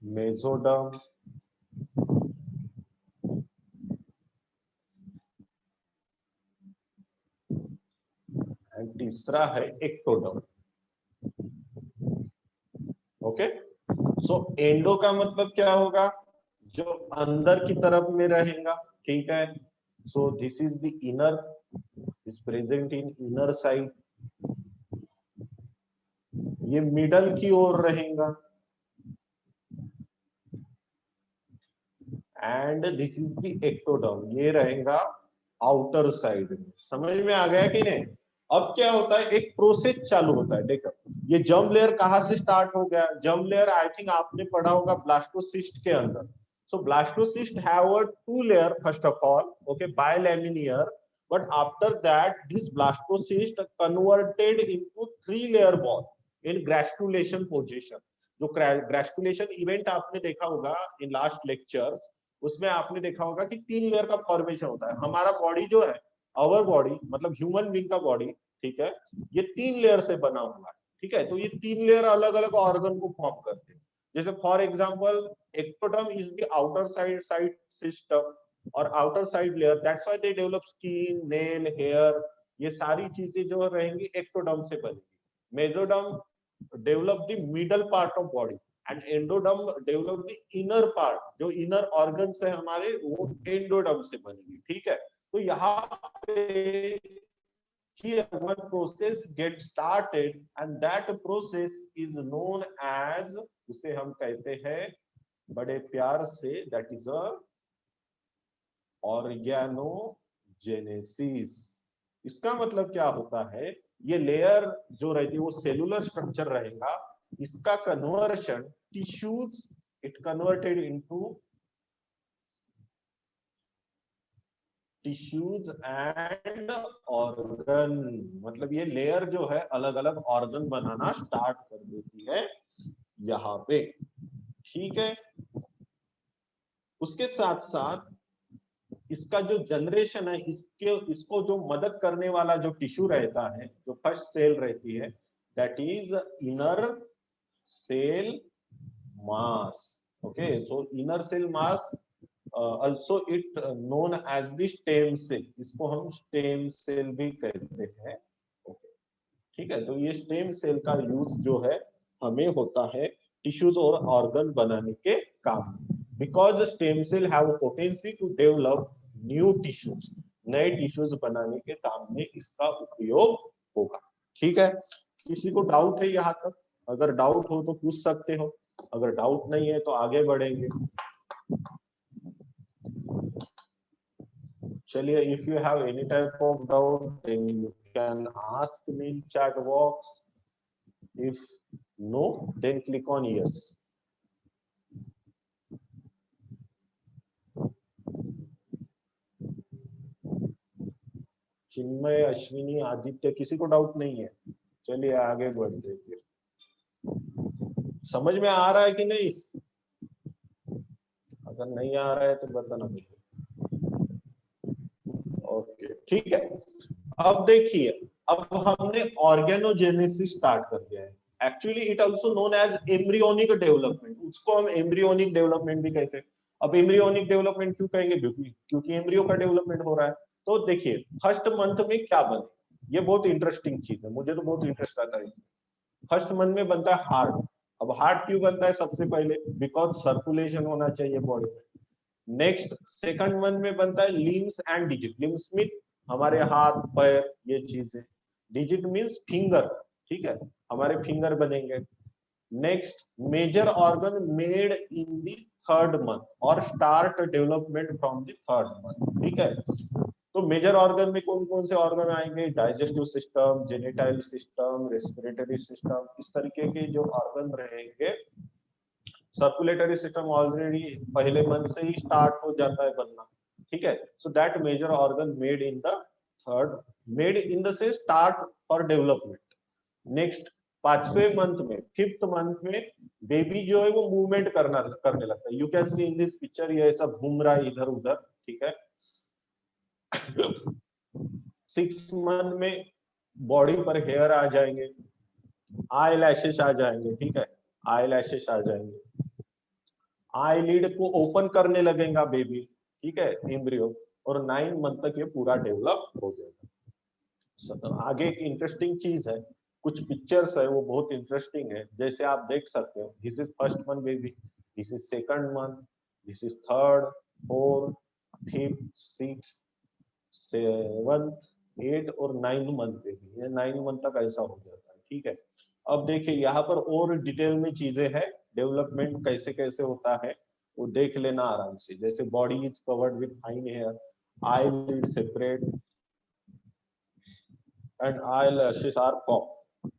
मेसोडर्म, एंड तीसरा है एक्टोडर्म, ओके। सो एंडो का मतलब क्या होगा, जो अंदर की तरफ में रहेगा, ठीक है। So this is the inner, is present in inner side, ये मिडल की ओर रहेगा, and this is the ectoderm, ये रहेगा आउटर साइड में। समझ में आ गया कि नहीं। अब क्या होता है, एक प्रोसेस चालू होता है, देखो ये जर्म लेयर कहां से स्टार्ट हो गया, जर्म लेयर आई थिंक आपने पढ़ा होगा ब्लास्टोसिस्ट के अंदर। So blastocyst have a two layer first of all, okay, bilaminar, but after that this blastocyst converted into three layer ball in granulation position. जो ग्रेस्कुलेशन इवेंट आपने देखा होगा इन लास्ट लेक्चर्स, उसमें आपने देखा होगा कि तीन लेयर का फॉर्मेशन होता है। हमारा बॉडी जो है, आवर बॉडी मतलब ह्यूमन बीइंग का बॉडी, ठीक है, ये तीन लेयर से बना हुआ है, ठीक है। तो ये तीन लेयर अलग अलग ऑर्गन को फॉर्म करते हैं। जैसे for example ectoderm is the outer side system और outer side layer, that's why they develop skin, nail, hair, ये सारी चीजें जो रहेंगी ectoderm से बनेगी। mesoderm develop the middle part of body and endoderm develop the inner part, जो inner organs है हमारे वो endoderm से बनेगी, ठीक है। तो यहाँ पे here one process gets started and that process is known as, उसे हम कहते हैं बड़े प्यार से, दैट इज अ ऑर्गेनोजेनेसिस। इसका मतलब क्या होता है, ये लेयर जो रहती है वो सेलुलर स्ट्रक्चर रहेगा, इसका conversion tissues, it converted into tissues and organ, मतलब ये लेयर जो है अलग अलग ऑर्गन बनाना स्टार्ट कर देती है यहाँ पे, ठीक है। उसके साथ साथ इसका जो जनरेशन है, इसको जो मदद करने वाला जो टिश्यू रहता है, जो फर्स्ट सेल रहती है, that is inner cell mass, okay. So inner cell mass also it known as the stem cell, इसको हम स्टेम सेल भी कहते हैं, ओके, ठीक है। तो ये स्टेम सेल का यूज जो है हमें होता है टिश्यूज और ऑर्गन बनाने के काम, because stem cell have potency to develop new tissues, नए टिश्यूज बनाने के काम में इसका उपयोग होगा। ठीक है, किसी को डाउट है यहाँ तक? अगर डाउट हो तो पूछ सकते हो, अगर डाउट नहीं है तो आगे बढ़ेंगे। चलिए, if you have any type of doubt then you can ask me in chat box, if no then click on yes. Chinmay, Ashwini, Aditya, किसी को डाउट नहीं है? चलिए आगे बढ़ते हैं फिर। समझ में आ रहा है कि नहीं? अगर नहीं आ रहा है तो बताना मुझे। ओके, ठीक है। अब देखिए, अब हमने ऑर्गेनोजेनेसिस स्टार्ट कर दिया है। Actually it also known as embryonic development, उसको हम एम्ब्रियोनिक डेवलपमेंट भी कहते हैं। अब एम्ब्रियोनिक डेवलपमेंट क्यों कहेंगे? क्योंकि एम्ब्रियो का डेवलपमेंट हो रहा है। तो देखिए, फर्स्ट मंथ में क्या बने, ये बहुत इंटरेस्टिंग चीज है, मुझे तो बहुत इंटरेस्ट आता है। फर्स्ट मंथ में बनता है हार्ट। अब हार्ट क्यों बनता है सबसे पहले? बिकॉज सर्कुलेशन होना चाहिए बॉडी में। नेक्स्ट सेकंड मंथ में बनता है limbs and digit. Limbs mean हमारे हाथ पैर ये चीजें, डिजिट मीन्स फिंगर, ठीक है, हमारे फिंगर बनेंगे। Next major organ made in the third month और start development from the third month, ठीक है। तो मेजर ऑर्गन में कौन कौन से ऑर्गन आएंगे? Digestive system, genital system, respiratory system, इस तरीके के जो ऑर्गन रहेंगे। सर्कुलेटरी सिस्टम ऑलरेडी पहले मंथ से ही स्टार्ट हो जाता है बनना, ठीक है। So that major organ made in the third, made in the say start for development. Next पांचवें मंथ में, फिफ्थ मंथ में बेबी जो है वो मूवमेंट करने लगता है। You can see in this picture, ये ऐसा घूम रहा है इधर उधर, ठीक है। सिक्स मंथ में बॉडी पर हेयर आ जाएंगे, आई लैशेस आ जाएंगे, ठीक है, आई लैशेस आ जाएंगे। आईलिड को ओपन करने लगेगा बेबी, ठीक है, एम्ब्रियो। और 9 मंथ तक ये पूरा डेवलप हो जाएगा। आगे एक इंटरेस्टिंग चीज है, कुछ पिक्चर्स है वो बहुत इंटरेस्टिंग है। जैसे आप देख सकते हो, this is first month baby, this is second month, this is third, fourth, fifth, six, seventh, 8 और 9 मंथ बेबी। ये 9 मंथ तक ऐसा हो जाता है, ठीक है। अब देखिए यहाँ पर और डिटेल में चीजें हैं, डेवलपमेंट कैसे कैसे होता है वो देख लेना आराम से। जैसे body is covered with fine hair, eyelid separate and eyelashes are form.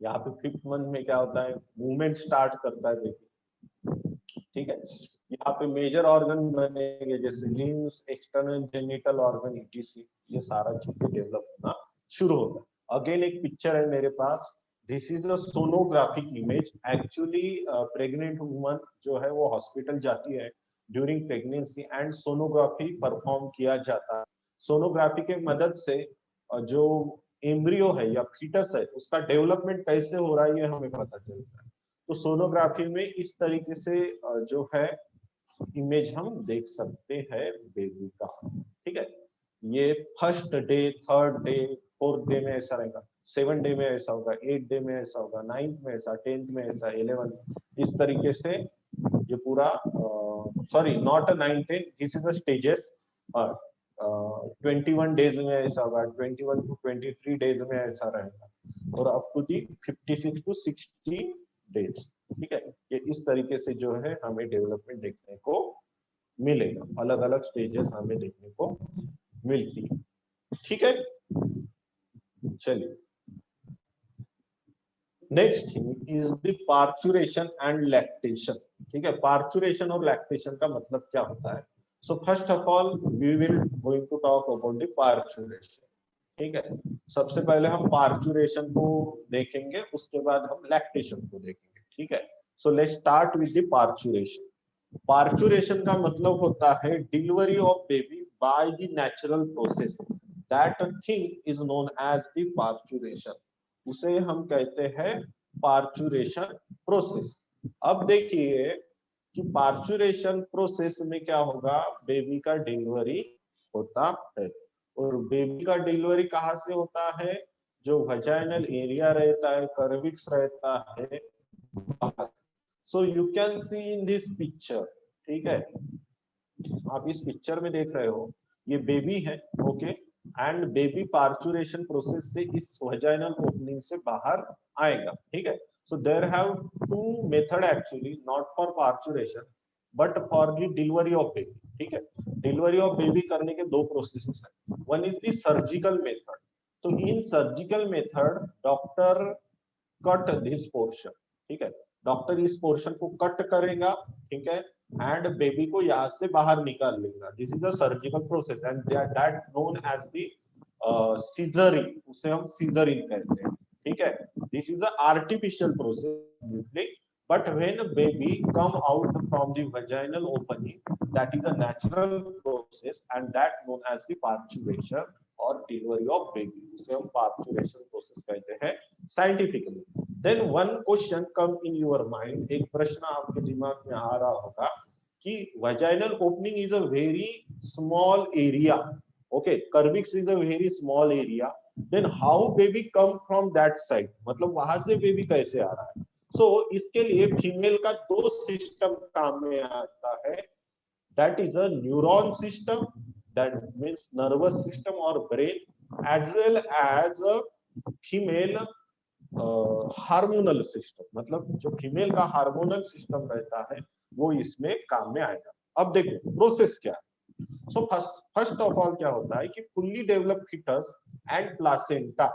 यहाँ पे फिफ्थ मंथ में क्या होता है? मूवमेंट स्टार्ट करता है बेबी, ठीक है। यहाँ पे मेजर ऑर्गन बनेंगे जैसे limbs, external genital organ, etc, ये सारा चीजें डेवलप होना शुरू होगा। अगेन एक पिक्चर है मेरे पास, this is a sonographic image. Actually pregnant woman जो है वो हॉस्पिटल जाती है during pregnancy and sonography perform किया जाता है। सोनोग्राफी के मदद से जो एम्ब्रियो है या फीटस है उसका डेवलपमेंट कैसे हो रहा है ये हमें पता चलता है। तो सोनोग्राफी में इस तरीके से जो है इमेज हम देख सकते हैं बेबी का, ठीक है। ये first day, third day, fourth day में ऐसा रहेगा, 7 डे में ऐसा होगा, 8 डे में ऐसा होगा, 9th में ऐसा, 10th में ऐसा, 11th, इस तरीके से ये पूरा sorry not 9 10, this is the stages. 21 days में ऐसा होगा, 21 to 23 डेज में ऐसा रहेगा, और up to the 56 to 60 days, ठीक है। ये इस तरीके से जो है हमें डेवलपमेंट देखने को मिलेगा, अलग अलग स्टेजेस हमें देखने को मिलती है, ठीक है। चलिए, next thing is the parturition and lactation, ठीक है। पार्चुरेशन और लैक्टेशन का मतलब क्या होता है? So first of all we will going to talk about the parturition, ठीक है। सबसे पहले हम पार्चुरेशन को देखेंगे, उसके बाद हम लैक्टेशन को देखेंगे, ठीक है। So let's start with the parturition. Parturition का मतलब होता है delivery of baby by the natural process, that thing is known as the parturition, उसे हम कहते हैं पार्चुरेशन प्रोसेस। अब देखिए कि पार्चुरेशन प्रोसेस में क्या होगा, बेबी का डिलीवरी होता है। और बेबी का डिलीवरी कहाँ से होता है? जो वजाइनल एरिया रहता है, कर्विक्स रहता है, so you can see in this picture, ठीक है, आप इस पिक्चर में देख रहे हो, ये बेबी है, okay, and baby parturition process से इस वजाइनल ओपनिंग से बाहर आएगा, ठीक है। So there have two method actually, not for parturition but for the delivery of baby, ठीक है। डिलीवरी ऑफ बेबी करने के दो प्रोसेसेस है, one is the surgical method. तो in surgical method doctor cut this portion, ठीक है, doctor इस पोर्शन को कट करेगा, ठीक है, एंड बेबी को यहाँ से बाहर निकाल लेगा। This is the surgical process and that known as the caesarean, उसे हम सीजरिंग कहते हैं, ठीक है। This is a artificial process, but when baby come out from the vaginal opening, that is a natural process and that known as the parturition और delivery of baby, उसे हम parturition process कहते हैं scientifically. Then one question come in your mind, एक प्रश्न आपके दिमाग में आ रहा होगा कि vaginal opening is a very small area, okay, cervix is a very small area, then how baby come from that side, मतलब वहां से baby कैसे आ रहा है। सो इसके लिए फीमेल का दो सिस्टम काम में आता है, that is a neuron system, that means nervous system और brain, as well as female hormonal system, मतलब जो फीमेल का हार्मोनल सिस्टम रहता है वो इसमें काम में आएगा। अब देखो प्रोसेस क्या है। सो फर्स्ट ऑफ ऑल क्या होता है कि fully developed foetus and placenta,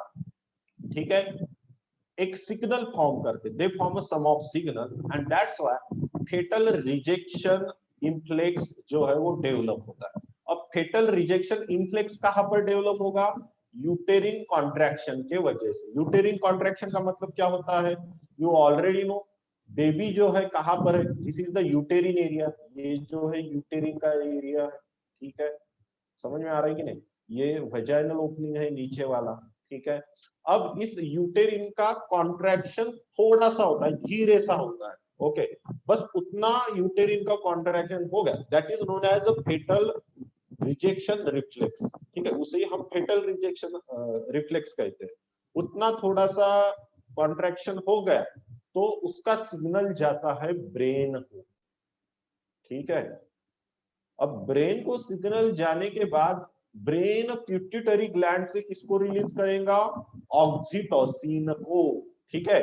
ठीक है, एक सिग्नल फॉर्म करते, they form a sum of signal and that's why foetal rejection reflex जो है वो डेवलप होता है। अब फेटल रिजेक्शन इंफ्लेक्स कहां पर डेवलप होगा, यूटेरिन कॉन्ट्रैक्शन के वजह से। यूटेरिन कॉन्ट्रैक्शन का मतलब क्या होता है, यू ऑलरेडी नो, बेबी जो है कहां पर है, दिस इज द यूटेरिन एरिया, ये जो है यूटेरिन का एरिया है, ठीक है, समझ में आ रहा है कि नहीं, ये वेजाइनल ओपनिंग है नीचे वाला, ठीक है। अब इस यूटेरिन का कॉन्ट्रैक्शन थोड़ा सा होता है, धीरे सा होता है, ओके, बस उतना यूटेरिन का कॉन्ट्रैक्शन हो गया, that is known as a fetal rejection reflex, ठीक है, उसे हम फेटल रिजेक्शन रिफ्लेक्स कहते हैं। उतना थोड़ा सा कॉन्ट्रैक्शन हो गया तो उसका सिग्नल जाता है ब्रेन को, ठीक है। अब ब्रेन को सिग्नल जाने के बाद ब्रेन पिट्यूटरी ग्लैंड से किसको रिलीज करेगा, ऑक्सीटोसिन को, ठीक है,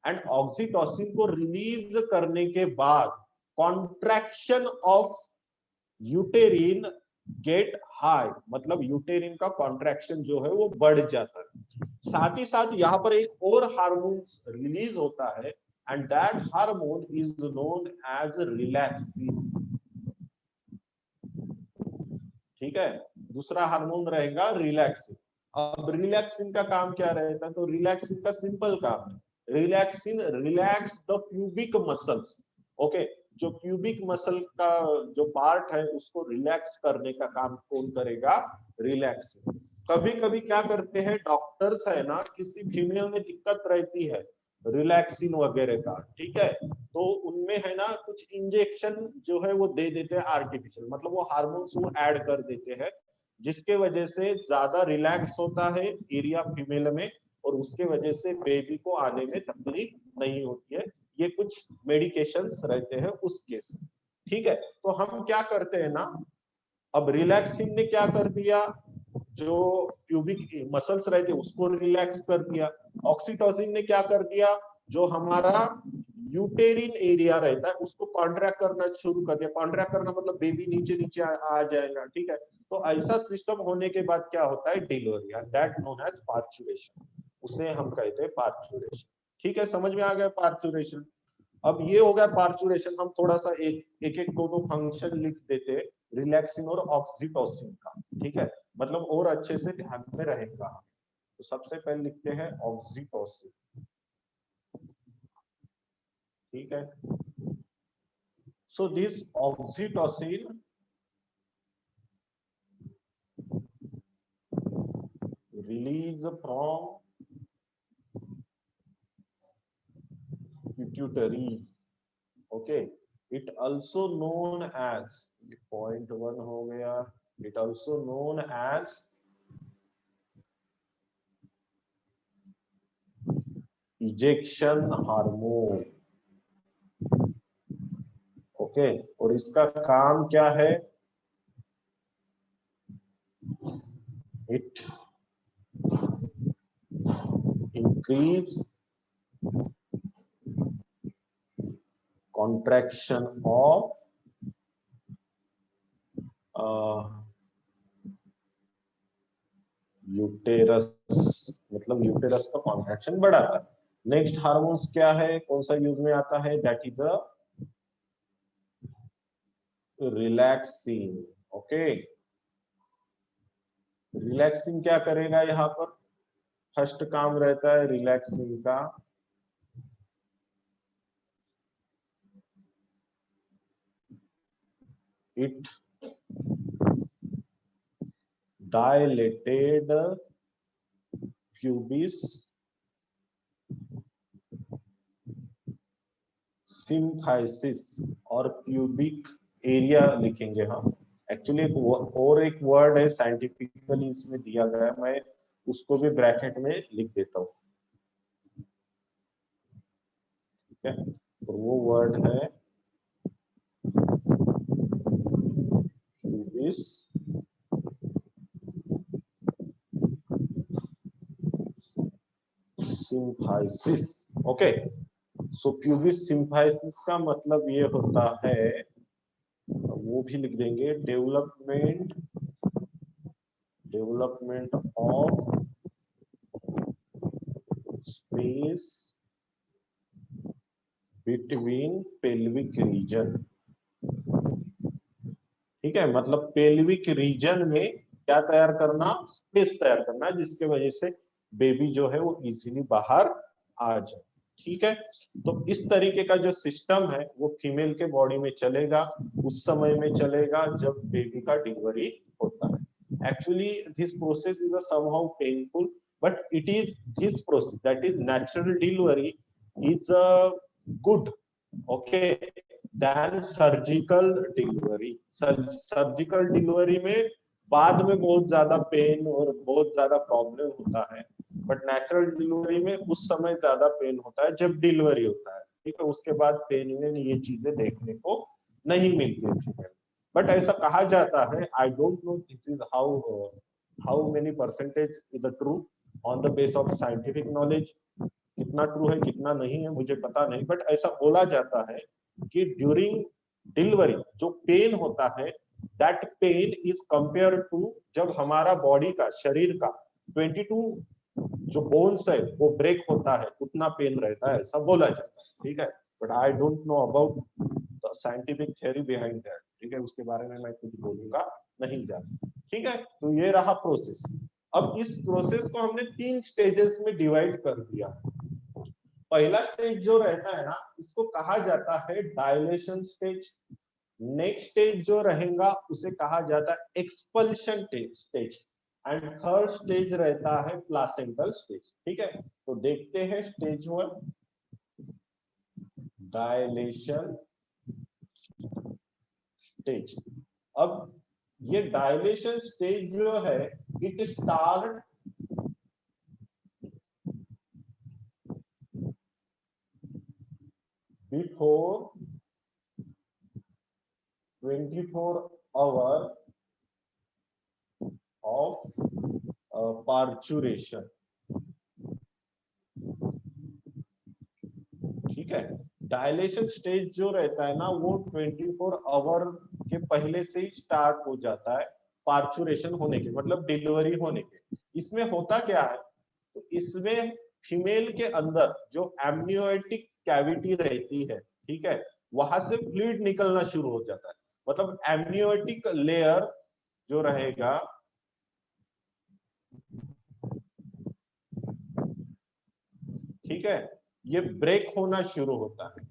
एंड ऑक्सीटोसिन को रिलीज करने के बाद कॉन्ट्रैक्शन ऑफ यूटेरिन गेट हाई, मतलब यूटेरिन का कॉन्ट्रैक्शन जो है वो बढ़ जाता है। साथ ही साथ यहाँ पर एक और हार्मोन रिलीज होता है and that hormone is known as relaxin, ठीक है, दूसरा हार्मोन रहेगा रिलैक्सिन। अब रिलैक्सिन का काम क्या रहता है, तो रिलैक्सिन का सिंपल काम है, relaxin relax the pubic muscles, okay, जो प्यूबिक मसल का जो पार्ट है उसको रिलैक्स करने का काम कौन करेगा, रिलैक्सिन। कभी कभी क्या करते हैं डॉक्टर्स है ना, किसी फीमेल में दिक्कत रहती है रिलैक्सिन वगैरह का, ठीक है, तो उनमें है ना कुछ इंजेक्शन जो है वो दे देते हैं आर्टिफिशियल, मतलब वो हार्मोन्स वो ऐड कर देते हैं जिसके वजह से ज्यादा रिलैक्स होता है एरिया फीमेल में और उसके वजह से बेबी को आने में तकलीफ नहीं होती है। ये कुछ मेडिकेशंस रहते हैं उस केस, ठीक है। तो हम क्या करते हैं ना, अब रिलैक्सिन ने क्या कर दिया, जो प्यूबिक मसल्स रहते उसको रिलैक्स कर दिया, ऑक्सीटोसिन ने क्या कर दिया, जो हमारा यूटेरिन एरिया रहता है उसको कॉन्ट्रैक्ट करना शुरू कर दिया। कॉन्ट्रैक्ट करना मतलब बेबी नीचे नीचे आ जाएगा, ठीक है। तो ऐसा सिस्टम होने के बाद क्या होता है, delivery, that known as parturition, उसे हम कहते हैं पार्चुरेशन, ठीक है, समझ में आ गया पार्चुरेशन। अब ये हो गया पार्चुरेशन, हम थोड़ा सा एक एक दो फंक्शन लिख देते हैं रिलैक्सिन और ऑक्सीटोसिन का, ठीक है, मतलब और अच्छे से ध्यान में रहेगा। तो सबसे पहले लिखते हैं ऑक्सीटोसिन, ठीक है। So this oxytocin release from pituitary, okay, it also known as, point 1 हो गया, it also known as ejection hormone, okay, और इसका काम क्या है? It increase contraction of uterus, मतलब यूटेरस का कॉन्ट्रैक्शन बढ़ाता है। नेक्स्ट हार्मोन्स क्या है, कौन सा यूज में आता है? That is a relaxin. Okay, relaxin क्या करेगा यहाँ पर? फर्स्ट काम रहता है रिलैक्सिन का इट डायलेटेड प्यूबिस सिम्फाइसिस, और प्यूबिक एरिया लिखेंगे हम। एक्चुअली और एक वर्ड है साइंटिफिकली इसमें दिया गया है, मैं उसको भी ब्रैकेट में लिख देता हूँ। ठीक है, तो वो वर्ड है प्यूबिस सिम्फाइसिस। ओके, सो प्यूबिस सिम्फाइसिस का मतलब ये होता है, वो भी लिख देंगे, development of space between pelvic region. ठीक है, मतलब पेल्विक रीजन में क्या तैयार करना? स्पेस तैयार करना, जिसके वजह से बेबी जो है वो इजीली बाहर आ जाए। ठीक है, तो इस तरीके का जो सिस्टम है वो फीमेल के बॉडी में चलेगा, उस समय में चलेगा जब बेबी का डिलीवरी होता है। Actually this process is a somehow painful, but it is this process that is natural delivery is a good, okay, then surgical delivery. Surgical delivery में बाद में बहुत ज्यादा पेन और बहुत ज्यादा प्रॉब्लम होता है, बट नेचुरल डिलीवरी में उस समय ज्यादा पेन होता है जब डिलीवरी होता है। ठीक है, उसके बाद पेन में ये चीजें देखने को नहीं मिलती है। बट ऐसा कहा जाता है, I don't know this is how many percentage is a true on the base of scientific knowledge. कितना ट्रू है कितना नहीं है मुझे पता नहीं, बट ऐसा बोला जाता है कि ड्यूरिंग डिलीवरी जो पेन होता है, that pain is compare to जब हमारा बॉडी का, शरीर का 22 जो बोन्स है वो ब्रेक होता है, उतना पेन रहता है, ऐसा बोला जाता है। ठीक है, but I don't know about the scientific theory behind that. ठीक है, उसके बारे में मैं कुछ बोलूंगा नहीं ज्यादा। ठीक है, तो ये रहा प्रोसेस। अब इस प्रोसेस को हमने 3 स्टेजेस में डिवाइड कर दिया। पहला स्टेज जो रहता है ना, इसको कहा जाता है डायलेशन स्टेज। नेक्स्ट स्टेज जो रहेगा उसे कहा जाता है expulsion stage, and third stage रहता है प्लासेंटल स्टेज। ठीक है, तो देखते हैं स्टेज 1, डायलेशन स्टेज। अब ये डायलेशन स्टेज जो है, it start before 24 hour of parturition. ठीक है, डायलेशन स्टेज जो रहता है ना, वो 24 आवर के पहले से ही स्टार्ट हो जाता है, पार्चुरेशन होने के मतलब डिलीवरी होने के। इसमें होता क्या है, तो इसमें फीमेल के अंदर जो एमनियोटिक कैविटी रहती है, ठीक है, वहां से फ्लूइड निकलना शुरू हो जाता है। मतलब एमनियोटिक लेयर जो रहेगा, ठीक है, ये ब्रेक होना शुरू होता है।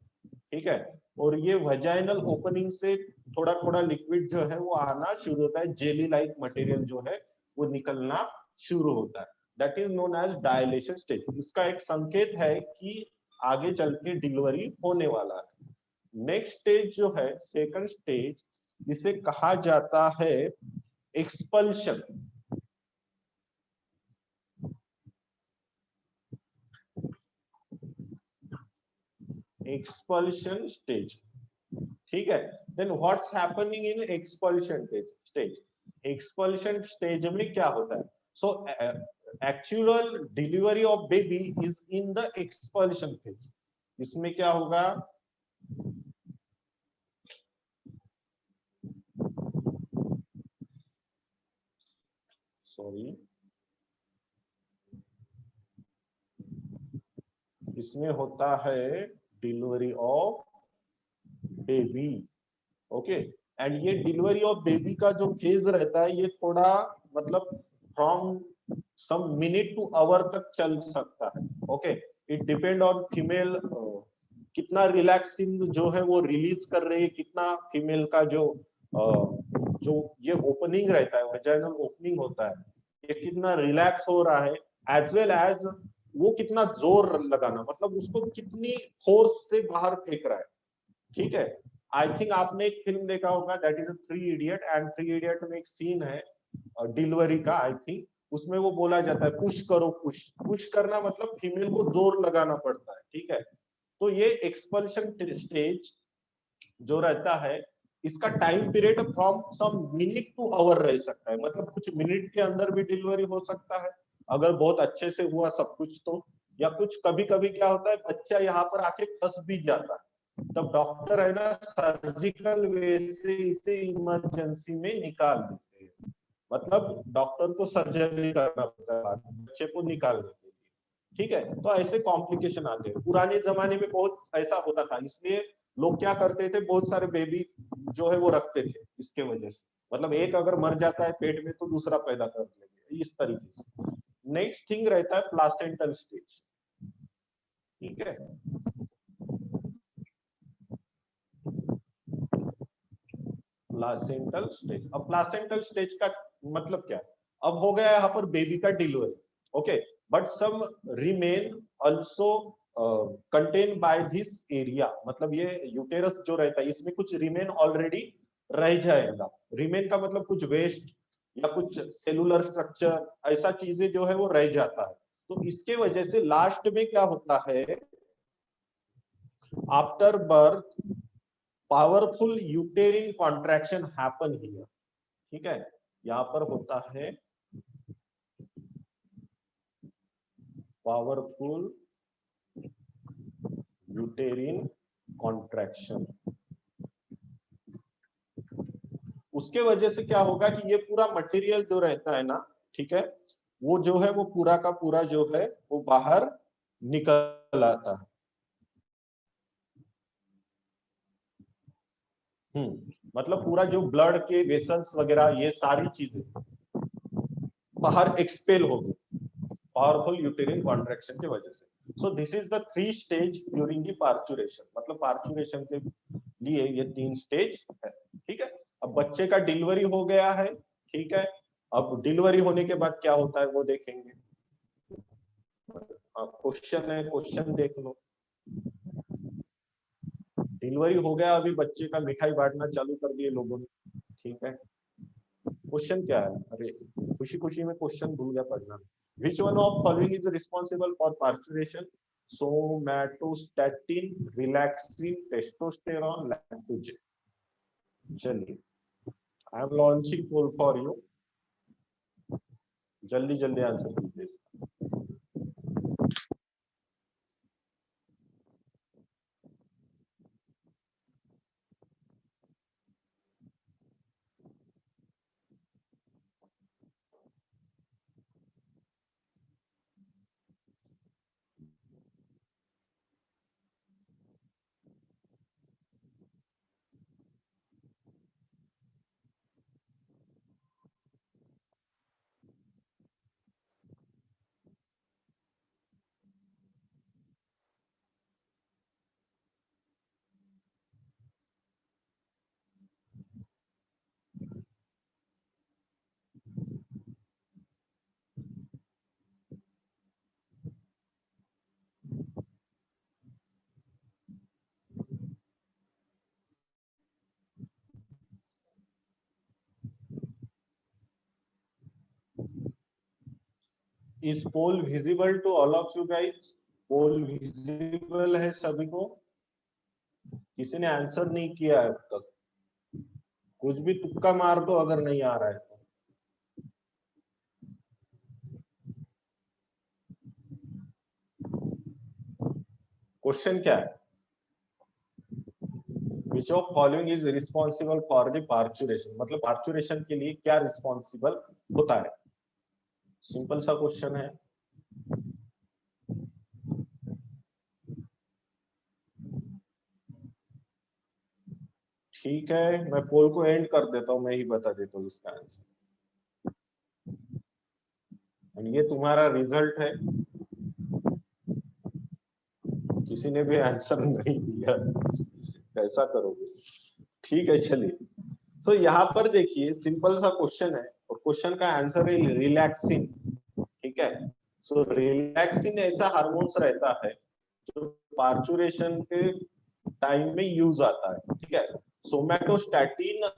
ठीक है, और ये वजाइनल ओपनिंग से थोड़ा थोड़ा लिक्विड जो है वो आना शुरू होता है, जेली लाइक मटेरियल जो है वो निकलना शुरू होता है। That is known as dilation stage. इसका एक संकेत है कि आगे चल के डिलीवरी होने वाला है। नेक्स्ट स्टेज जो है, सेकंड स्टेज, इसे कहा जाता है एक्सपल्शन। एक्सपल्शन स्टेज, ठीक है। Then what's happening in expulsion stage, expulsion stage में क्या होता है? So actual delivery of baby is in the expulsion phase. इसमें क्या होगा? सॉरी, इसमें होता है delivery of baby. Okay, and ये डिलीवरी ऑफ बेबी का जो फेज रहता है ये थोड़ा मतलब from some minute to hour तक चल सकता है। Okay, it depend on female कितना रिलैक्सिंग जो है वो रिलीज कर रही है, कितना फीमेल का जो ये ओपनिंग रहता है, वेजाइनल ओपनिंग होता है, ये कितना रिलैक्स हो रहा है, एज वेल एज वो कितना जोर लगाना, मतलब उसको कितनी फोर्स से बाहर फेंक रहा है। ठीक है। आई थिंक आपने एक फिल्म देखा होगा, that is three idiot, and three idiot में एक सीन है डिलीवरी का, आई थिंक उसमें वो बोला जाता है पुश करो, पुश पुश करना मतलब फीमेल को जोर लगाना पड़ता है। ठीक है। तो ये एक्सपल्शन स्टेज जो रहता है, इसका time period from some minute to hour रह सकता है, मतलब कुछ मिनट के अंदर भी डिलीवरी हो सकता है अगर बहुत अच्छे से हुआ सब कुछ तो, या कुछ कभी कभी क्या होता है बच्चा यहाँ पर आके फंस भी जाता है, तब डॉक्टर है ना सर्जिकल वे से इसे इमरजेंसी में निकाल देते हैं, मतलब डॉक्टर को सर्जरी करना पड़ता है बच्चे को निकालने के लिए। ठीक है। तो ऐसे कॉम्प्लिकेशन आते हैं, पुराने जमाने में बहुत ऐसा होता था, इसलिए लोग क्या करते थे, बहुत सारे बेबी जो है वो रखते थे इसके वजह से, मतलब एक अगर मर जाता है पेट में तो दूसरा पैदा कर लेंगे इस तरीके से। नेक्स्ट थिंग रहता है प्लासेंटल स्टेज। ठीक है। प्लासेंटल स्टेज, अब प्लासेंटल स्टेज का मतलब क्या है? अब हो गया यहाँ पर बेबी का delivery. Okay, but some remain also contain by this area, मतलब ये यूटेरस जो रहता है इसमें कुछ रिमेन ऑलरेडी रह जाएगा। रिमेन का मतलब कुछ वेस्ट या कुछ सेलुलर स्ट्रक्चर, ऐसा चीजें जो है वो रह जाता है। तो इसके वजह से लास्ट में क्या होता है, after birth powerful यूटेरिन contraction happen here. ठीक है, यहां पर होता है पावरफुल यूटेरिन कॉन्ट्रैक्शन। उसके वजह से क्या होगा कि ये पूरा मटेरियल जो रहता है ना, ठीक है, वो जो है वो पूरा का पूरा जो है वो बाहर निकल आता है। मतलब पूरा जो ब्लड के वेसल्स वगैरह ये सारी चीजें बाहर एक्सपेल हो गई पावरफुल यूटेरिन कॉन्ट्रैक्शन की वजह से। सो this is the three stage during the parturition, मतलब पार्चुरेशन के लिए ये तीन स्टेज है। ठीक है। अब बच्चे का डिलीवरी हो गया है। ठीक है। अब डिलीवरी होने के बाद क्या होता है वो देखेंगे। क्वेश्चन है, क्वेश्चन देख लो। डिलीवरी हो गया, अभी बच्चे का मिठाई बांटना चालू कर दिए लोगों ने। ठीक है। क्वेश्चन क्या है? अरे खुशी खुशी में क्वेश्चन भूल गया पढ़ना। Which one of following is responsible for parturition? Somatostatin, relaxin, testosterone, lactogen. चलिए, I am launching poll for you, जल्दी जल्दी आंसर कीजिए। Is poll visible to all of you guys? Poll visible है सभी को? किसी ने आंसर नहीं किया है अब तक, कुछ भी तुक्का मार दो अगर नहीं आ रहा है तो। क्वेश्चन क्या है? Which of following is responsible for the parturition? मतलब पार्चुरेशन के लिए क्या रिस्पॉन्सिबल होता है? सिंपल सा क्वेश्चन है। ठीक है, मैं पोल को एंड कर देता हूं, मैं ही बता देता हूँ इसका आंसर। ये तुम्हारा रिजल्ट है, किसी ने भी आंसर नहीं दिया, कैसा करोगे? ठीक है चलिए। तो यहाँ पर देखिए सिंपल सा क्वेश्चन है और क्वेश्चन का आंसर है रिलैक्सिन। ठीक है, सो रिलैक्सिन ऐसा हार्मोन्स रहता है जो पार्चुरेशन के टाइम में यूज आता है। ठीक है, सोमैटोस्टैटिन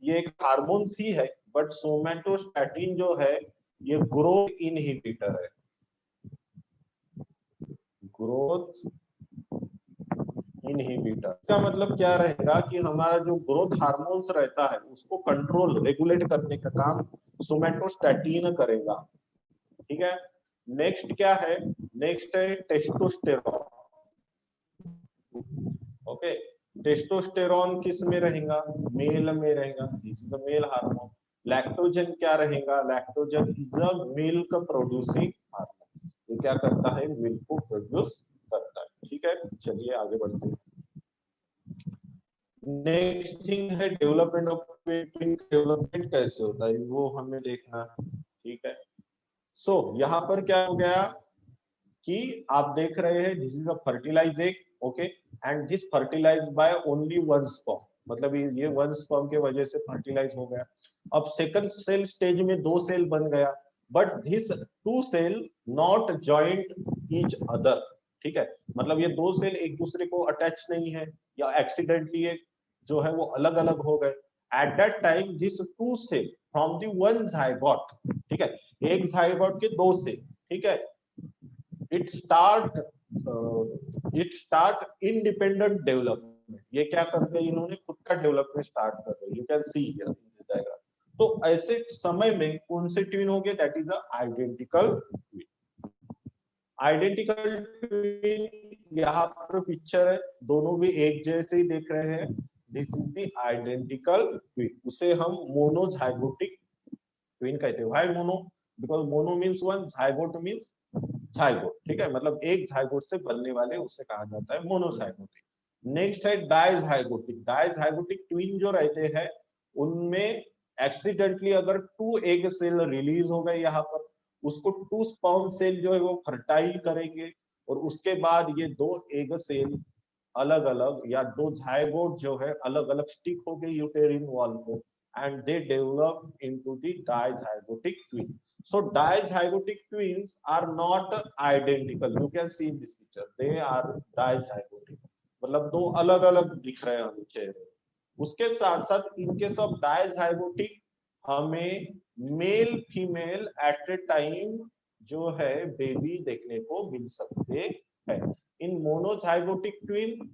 ये एक हार्मोन्स ही है, बट सोमैटोस्टैटिन जो है ये ग्रोथ इनहिबिटर है। ग्रोथ इनहिबिटर इसका मतलब क्या रहेगा कि हमारा जो ग्रोथ हार्मोन्स रहता है उसको कंट्रोल रेगुलेट करने का काम सोमैटोस्टैटिन करेगा। ठीक है, नेक्स्ट क्या है? नेक्स्ट है टेस्टोस्टेरॉन। ओके, टेस्टोस्टेरॉन किस में रहेगा? मेल में रहेगा, this is the male hormone. Lactogen क्या रहेगा? Lactogen is a milk producing hormone, ये क्या करता है? मिल्क को प्रोड्यूस करता है। ठीक है, चलिए आगे बढ़ते हैं। नेक्स्ट थिंग है डेवलपमेंट ऑफ डेवलपमेंट कैसे होता है वो हमें देखना है। ठीक है, सो यहाँ पर क्या हो गया कि आप देख रहे हैं this is a fertilize egg. Okay, and this fertilize by only one sperm, मतलब ये वन स्पर्म के वजह से फर्टिलाइज हो गया। अब सेकंड सेल स्टेज में दो सेल बन गया, but this two cell not joint each other. ठीक है, मतलब ये दो सेल एक दूसरे को अटैच नहीं है या एक्सीडेंटली जो है वो अलग अलग हो गए। At that time this two cell from the one zygote, ठीक है, एक जाइगोट के दो सेल, ठीक है, इट स्टार्ट इंडिपेंडेंट डेवलपमेंट। ये क्या करते हैं इन्होंने? खुद का डेवलपमेंट स्टार्ट कर रहे हैं। You can see here in this diagram. तो ऐसे समय में कौन से ट्विन हो गए? That is a identical twin. Identical twin यहाँ पर पिक्चर है, दोनों भी एक जैसे ही देख रहे हैं। This is the identical twin, उसे हम मोनोजाइगोटिक ट्विन कहते हैं। Why mono? Because mono means one, zygote means zygote. ठीक है, मतलब एक जाइगोट से बनने वाले उसे कहा जाता है मोनोजाइगोटिक। नेक्स्ट है डाइजाइगोटिक। डाइजाइगोटिक ट्विन जो रहते हैं उनमें एक्सीडेंटली अगर टू एग सेल रिलीज हो गए यहाँ पर, उसको टू स्पर्म सेल जो है वो फर्टाइल करेंगे और उसके बाद ये दो एग सेल अलग अलग या दो जाइगोट जो है अलग अलग स्टिक हो गए यूटेरिन वॉल को, and they develop into the dizygotic twin. So dizygotic twins are not identical. You can see in this picture. They are dizygotic. मतलब दो अलग अलग दिख रहे हैं चेहरे। उसके साथ साथ इनके सब डाइजाइगोटिक हमें male female at a time जो है बेबी देखने को मिल सकते हैं। In monozygotic twin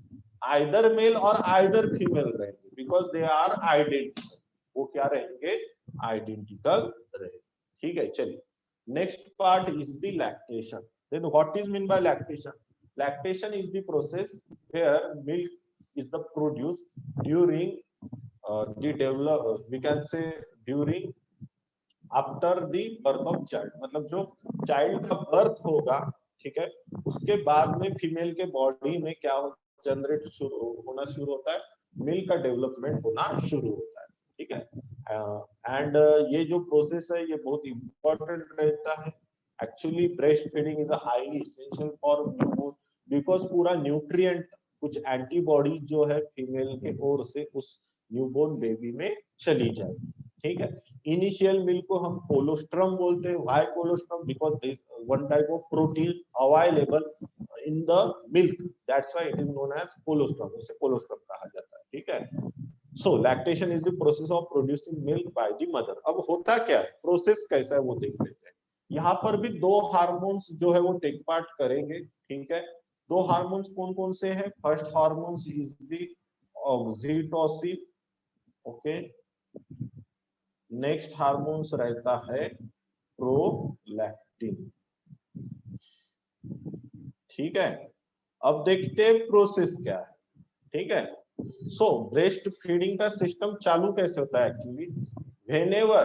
either male और आइदर फीमेल रहेंगे बिकॉज दे आर आइडेंटिकल। वो क्या रहेंगे? आइडेंटिकल रहेंगे। ठीक है, चलिए next part is the lactation. Then what is mean by lactation? Lactation is the process where milk is the produced during the develop, we can say during after the birth of child. मतलब जो child का birth होगा, ठीक है, उसके बाद में female के बॉडी में क्या जनरेट होना शुरू होता है? मिल्क का डेवलपमेंट होना शुरू होता है। ठीक है, एंड ये जो प्रोसेस है ये बहुत इंपॉर्टेंट रहता है। Actually breast feeding is highly essential for newborn because पूरा न्यूट्रिएंट कुछ एंटीबॉडी जो है फीमेल के ओर से उस न्यूबॉर्न बेबी में चली जाए। ठीक है, इनिशियल मिल्क को हम कोलोस्ट्रम बोलते हैं। Why colostrum? Because one type of protein available in the milk, that's why it is known as colostrum, उसे कोलोस्ट्रम कहा जाता है। ठीक है, so lactation is the process of producing milk by the mother. अब होता क्या है, प्रोसेस कैसा है वो देख लेते हैं। यहाँ पर भी दो हार्मोन्स जो है वो टेक पार्ट करेंगे। ठीक है, दो हार्मोन्स कौन कौन से हैं? First hormones is the oxytocin, okay. Next hormones रहता है प्रोलैक्टिन, ठीक है। अब देखते हैं प्रोसेस क्या है, ठीक है। सो ब्रेस्ट फीडिंग का सिस्टम चालू कैसे होता है actually, whenever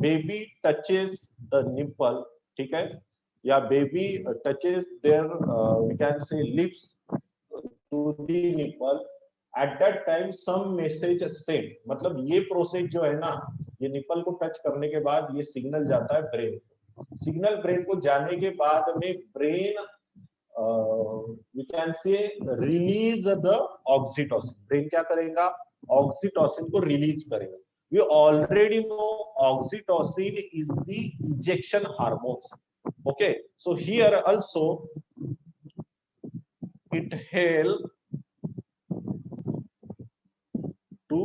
baby touches the nipple, ठीक है, या baby touches their we can say lips to the nipple, at that time some message sent, मतलब ये प्रोसेस जो है ना, ये निपल को टच करने के बाद ये सिग्नल जाता है ब्रेन, सिग्नल ब्रेन को जाने के बाद में brain we can say release the oxytocin, brain क्या करेगा, ऑक्सीटोसिन को रिलीज करेगा। We already know oxytocin is the injection hormone, okay. So here also it help to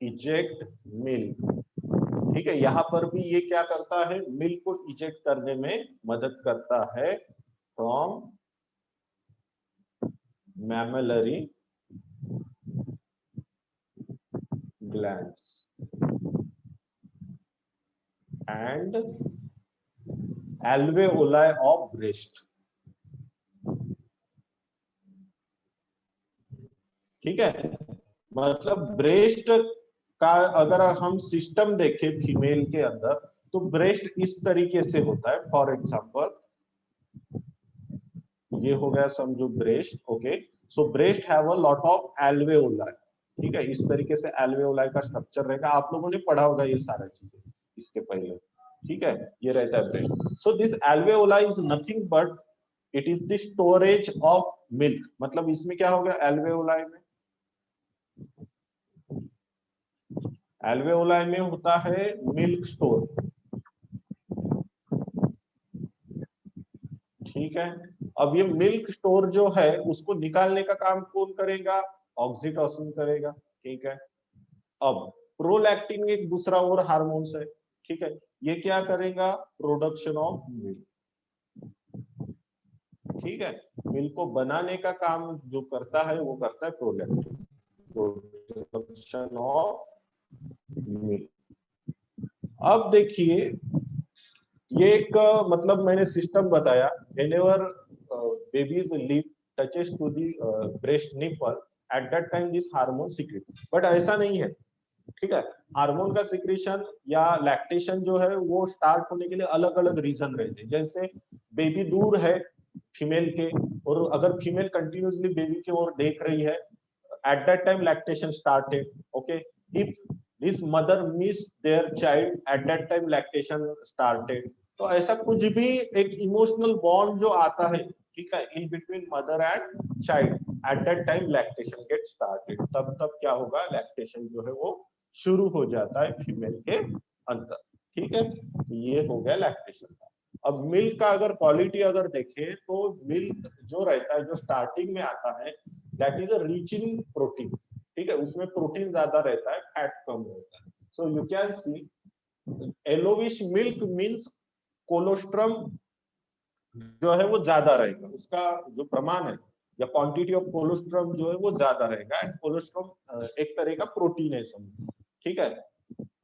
eject milk, ठीक है। यहां पर भी ये क्या करता है, मिल्क को इजेक्ट करने में मदद करता है from mammary glands and alveoli of breast, ठीक है। मतलब ब्रेस्ट का अगर हम सिस्टम देखें फीमेल के अंदर, तो ब्रेस्ट इस तरीके से होता है। फॉर एग्जांपल ये हो गया समझो breast, okay. So breast have a lot of alveoli, ठीक है। इस तरीके से एल्वेओलाई का स्ट्रक्चर रहेगा, आप लोगों ने पढ़ा होगा ये सारा चीजें इसके पहले, ठीक है। ये रहता है breast. So this alveoli is nothing but it is the storage of milk, मतलब इसमें क्या हो गया, एल्वेओलाई में, एल्वेओलाई में होता है मिल्क स्टोर, ठीक है। अब ये मिल्क स्टोर जो है उसको निकालने का काम कौन करेगा, ऑक्सीटोसिन करेगा, ठीक है। अब प्रोलैक्टिन एक दूसरा और हार्मोन है, ठीक है। ये क्या करेगा, प्रोडक्शन ऑफ मिल्क, ठीक है। मिल्क को बनाने का काम जो करता है वो करता है प्रोलैक्टिन, प्रोडक्शन ऑफ मिल्क। अब देखिए ये एक मतलब मैंने सिस्टम बताया, whenever baby's lip touches to the breast nipple, at that time this hormone secrete, but ऐसा नहीं है, ठीक है। हार्मोन का सिक्रेशन या लैक्टेशन जो है वो स्टार्ट होने के लिए अलग अलग रीजन रहते हैं। जैसे बेबी दूर है फीमेल के, और अगर फीमेल कंटिन्यूसली बेबी की ओर देख रही है, at that time lactation started, okay. If this mother miss their child, at that time lactation started। तो ऐसा कुछ भी एक इमोशनल बॉन्ड जो आता है, ठीक है, in between mother and child, eight that time lactation get started, तब क्या होगा, लैक्टेशन जो है वो शुरू हो जाता है फीमेल के अंदर, ठीक है। ये हो गया लैक्टेशन का। अब मिल्क का अगर क्वालिटी अगर देखें तो मिल्क जो रहता है, जो स्टार्टिंग में आता है, that is a rich in protein, ठीक है। उसमें प्रोटीन ज्यादा रहता है, फैट कम रहता है। So you can C yellowish milk means colostrum जो है वो ज्यादा रहेगा, उसका जो प्रमाण है या क्वांटिटी ऑफ कोलोस्ट्रम जो है वो ज्यादा रहेगा। एंड कोलोस्ट्रम एक तरह का प्रोटीन है समझो, ठीक है।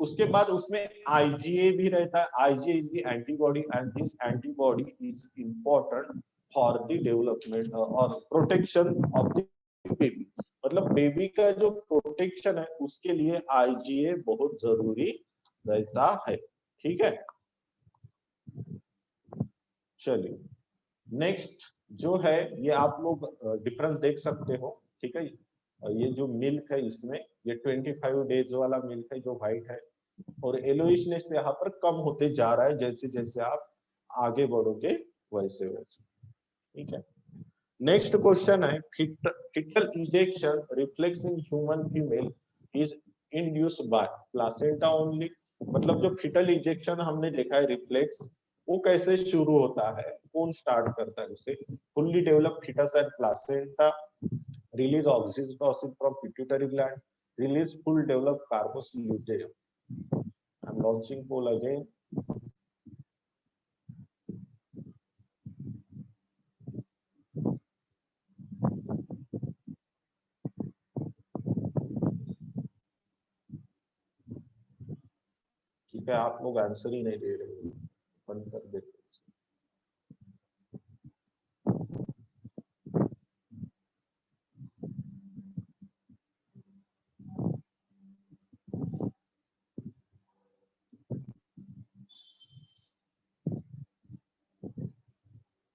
उसके बाद उसमें आईजीए भी रहता है, IgA is the antibody, and this antibody is important for the development और प्रोटेक्शन ऑफ द बेबी, मतलब बेबी का जो प्रोटेक्शन है उसके लिए आईजीए बहुत जरूरी रहता है, ठीक है। चलिए नेक्स्ट जो है, ये आप लोग डिफरेंस देख सकते हो, ठीक है। ये जो मिल्क है इसमें, ये 25 डेज वाला मिल्क है जो व्हाइट है, और येलोइशनेस यहाँ पर कम होते जा रहा है जैसे जैसे आप आगे बढ़ोगे वैसे वैसे, ठीक है। नेक्स्ट क्वेश्चन है, fetal ejection reflex in human female is induced by placenta only, मतलब जो fetal ejection हमने देखा है रिफ्लेक्स, वो कैसे शुरू होता है, कौन स्टार्ट करता है उसे, fully develop fetus and placenta, release oxytocin from pituitary gland, release full developed corpus luteum। I'm launching poll again। ठीक है, आप लोग आंसर ही नहीं दे रहे हो, बंद कर देते।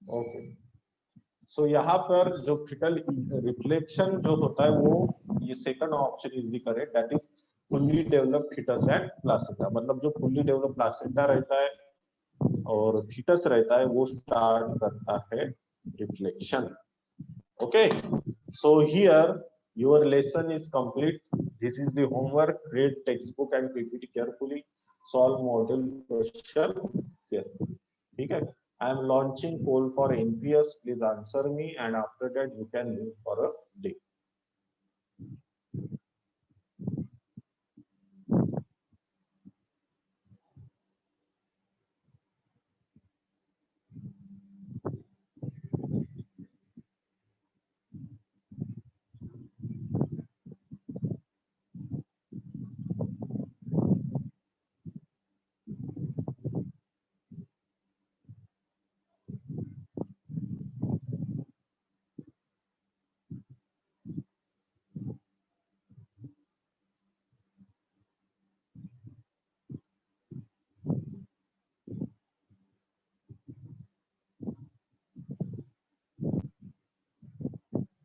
ओके, सो यहाँ पर जो फिटल रिफ्लेक्शन जो होता है वो, ये second option is the correct, that is fully developed foetus and placenta. मतलब जो फुल्ली डेवलप्ड प्लासेंटा रहता है और फीटस रहता है वो स्टार्ट करता है reflection. Okay, so here your lesson is complete. This is the homework. read textbook and ppt carefully, solve model question carefully, ठीक है। I am launching poll for NPS, please answer me, and after that you can leave for a day.